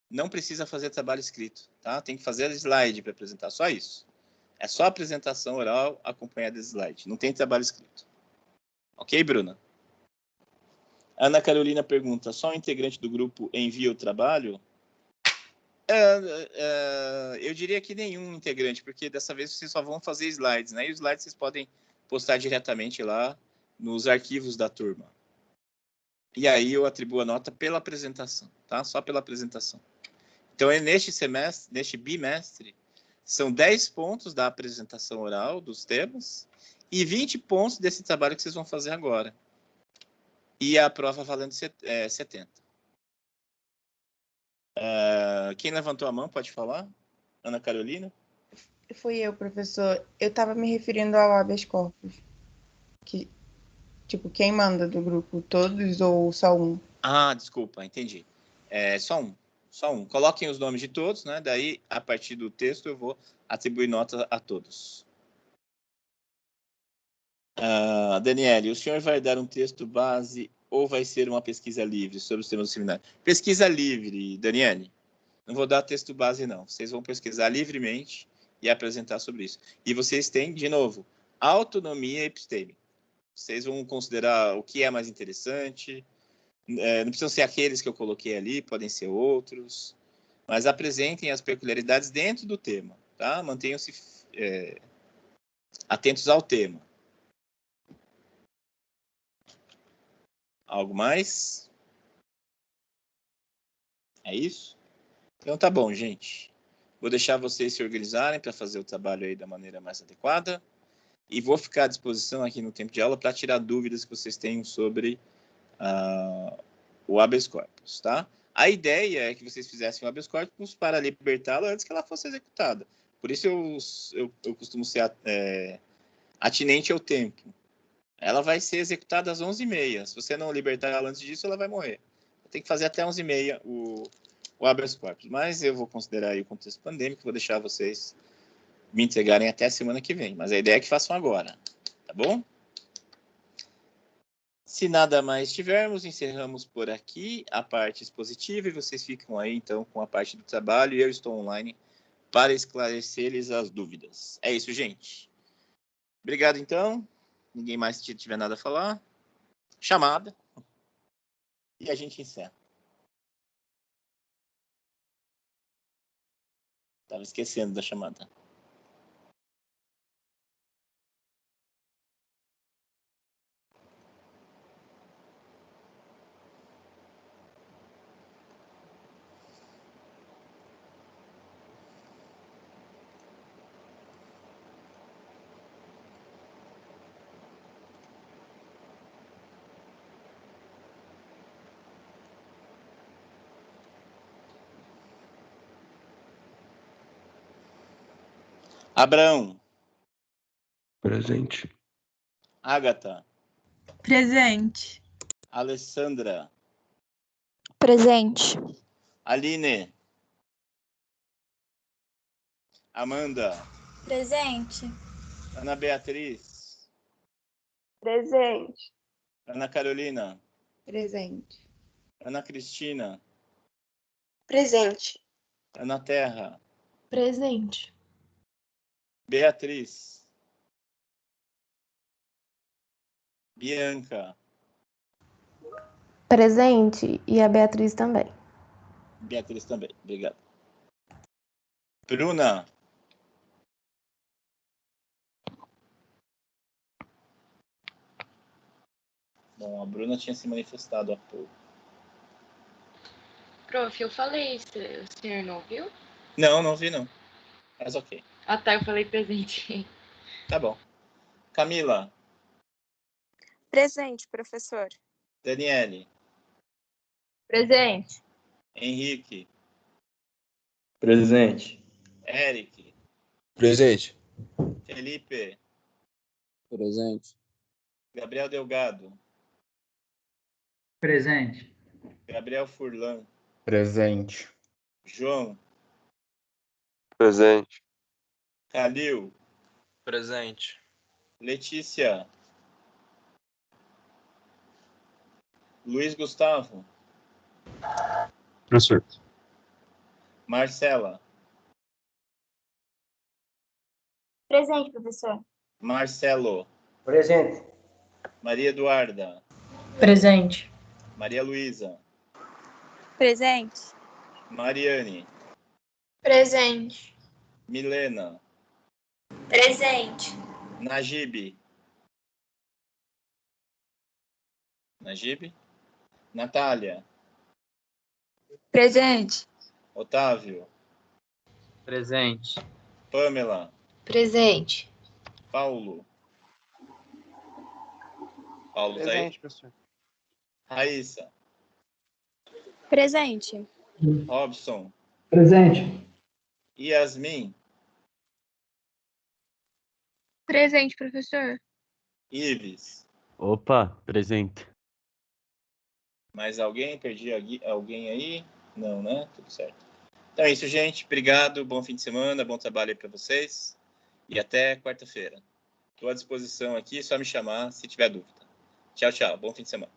Não precisa fazer trabalho escrito, tá? Tem que fazer slide para apresentar, só isso. É só apresentação oral acompanhada de slide. Não tem trabalho escrito. Ok, Bruna? Ana Carolina pergunta, só um integrante do grupo envia o trabalho? Eu diria que nenhum integrante, porque dessa vez vocês só vão fazer slides, né? E os slides vocês podem postar diretamente lá nos arquivos da turma. E aí eu atribuo a nota pela apresentação, tá? Só pela apresentação. Então, neste bimestre, são 10 pontos da apresentação oral dos temas e 20 pontos desse trabalho que vocês vão fazer agora. E a prova valendo 70. Quem levantou a mão pode falar? Ana Carolina? Fui eu, professor. Eu estava me referindo ao habeas corpus. Tipo, quem manda do grupo? Todos ou só um? Ah, desculpa, entendi. Só um. Só um. Coloquem os nomes de todos, né? Daí, a partir do texto, eu vou atribuir nota a todos. Daniele, o senhor vai dar um texto base ou vai ser uma pesquisa livre sobre os temas do seminário? Pesquisa livre, Daniele. Não vou dar texto base, não. Vocês vão pesquisar livremente e apresentar sobre isso. E vocês têm, de novo, autonomia epistêmica. Vocês vão considerar o que é mais interessante. Não precisam ser aqueles que eu coloquei ali, podem ser outros. Mas apresentem as peculiaridades dentro do tema, tá? Mantenham-se atentos ao tema. Algo mais? É isso? Então tá bom, gente. Vou deixar vocês se organizarem para fazer o trabalho aí da maneira mais adequada. E vou ficar à disposição aqui no tempo de aula para tirar dúvidas que vocês tenham sobre o habeas corpus, tá? A ideia é que vocês fizessem o habeas corpus para libertá-la antes que ela fosse executada. Por isso eu costumo ser atinente ao tempo. Ela vai ser executada às 11h30. Se você não libertar ela antes disso, ela vai morrer. Tem que fazer até 11h30 o habeas corpus. Mas eu vou considerar aí o contexto pandêmico, vou deixar vocês me entregarem até a semana que vem. Mas a ideia é que façam agora, tá bom? Se nada mais tivermos, encerramos por aqui a parte expositiva e vocês ficam aí, então, com a parte do trabalho e eu estou online para esclarecer-lhes as dúvidas. É isso, gente. Obrigado, então. Ninguém mais tiver nada a falar. Chamada. E a gente encerra. Estava esquecendo da chamada. Abraão. Presente. Ágata. Presente. Alessandra. Presente. Aline. Amanda. Presente. Ana Beatriz. Presente. Ana Carolina. Presente. Ana Cristina. Presente. Ana Terra. Presente. Beatriz. Bianca. Presente. E a Beatriz também. Beatriz também. Obrigado. Bruna. Bom, a Bruna tinha se manifestado há pouco. Prof, eu falei, o senhor não viu? Não vi não. Mas ok. Ah tá, eu falei presente. Tá bom. Camila. Presente, professor. Daniele. Presente. Henrique. Presente. Eric. Presente. Felipe. Presente. Gabriel Delgado. Presente. Gabriel Furlan. Presente. João. Presente. Calil. Presente. Letícia. Luiz Gustavo. Professor. Marcela. Presente, professor. Marcelo. Presente. Maria Eduarda. Presente. Maria Luísa. Presente. Mariane. Presente. Milena. Presente. Najib. Natália. Presente. Otávio. Presente. Pamela. Presente. Paulo. Paulo Presente, tá professor. aí? Raíssa. Presente. Robson. Presente. Yasmin. Presente, professor. Ives. Opa, presente. Mais alguém? Perdi alguém aí? Não, né? Tudo certo. Então é isso, gente. Obrigado. Bom fim de semana. Bom trabalho aí para vocês. E até quarta-feira. Estou à disposição aqui. É só me chamar se tiver dúvida. Tchau, tchau. Bom fim de semana.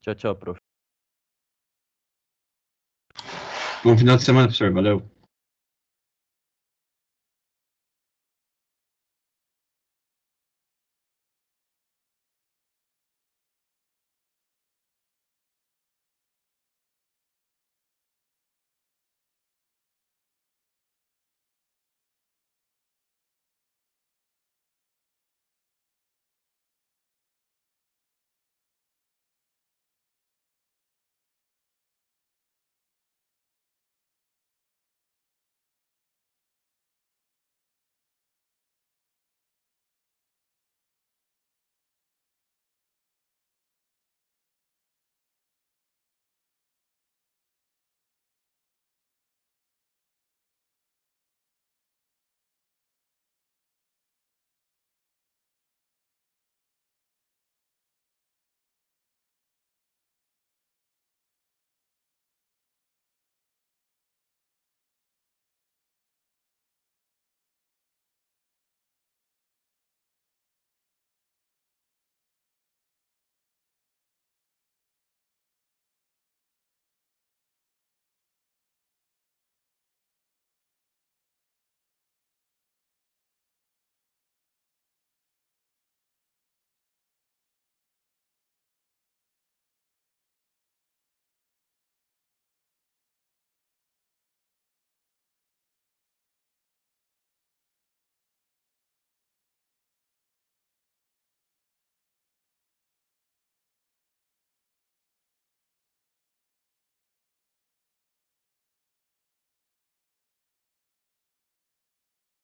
Tchau, tchau, prof. Bom final de semana, professor. Valeu.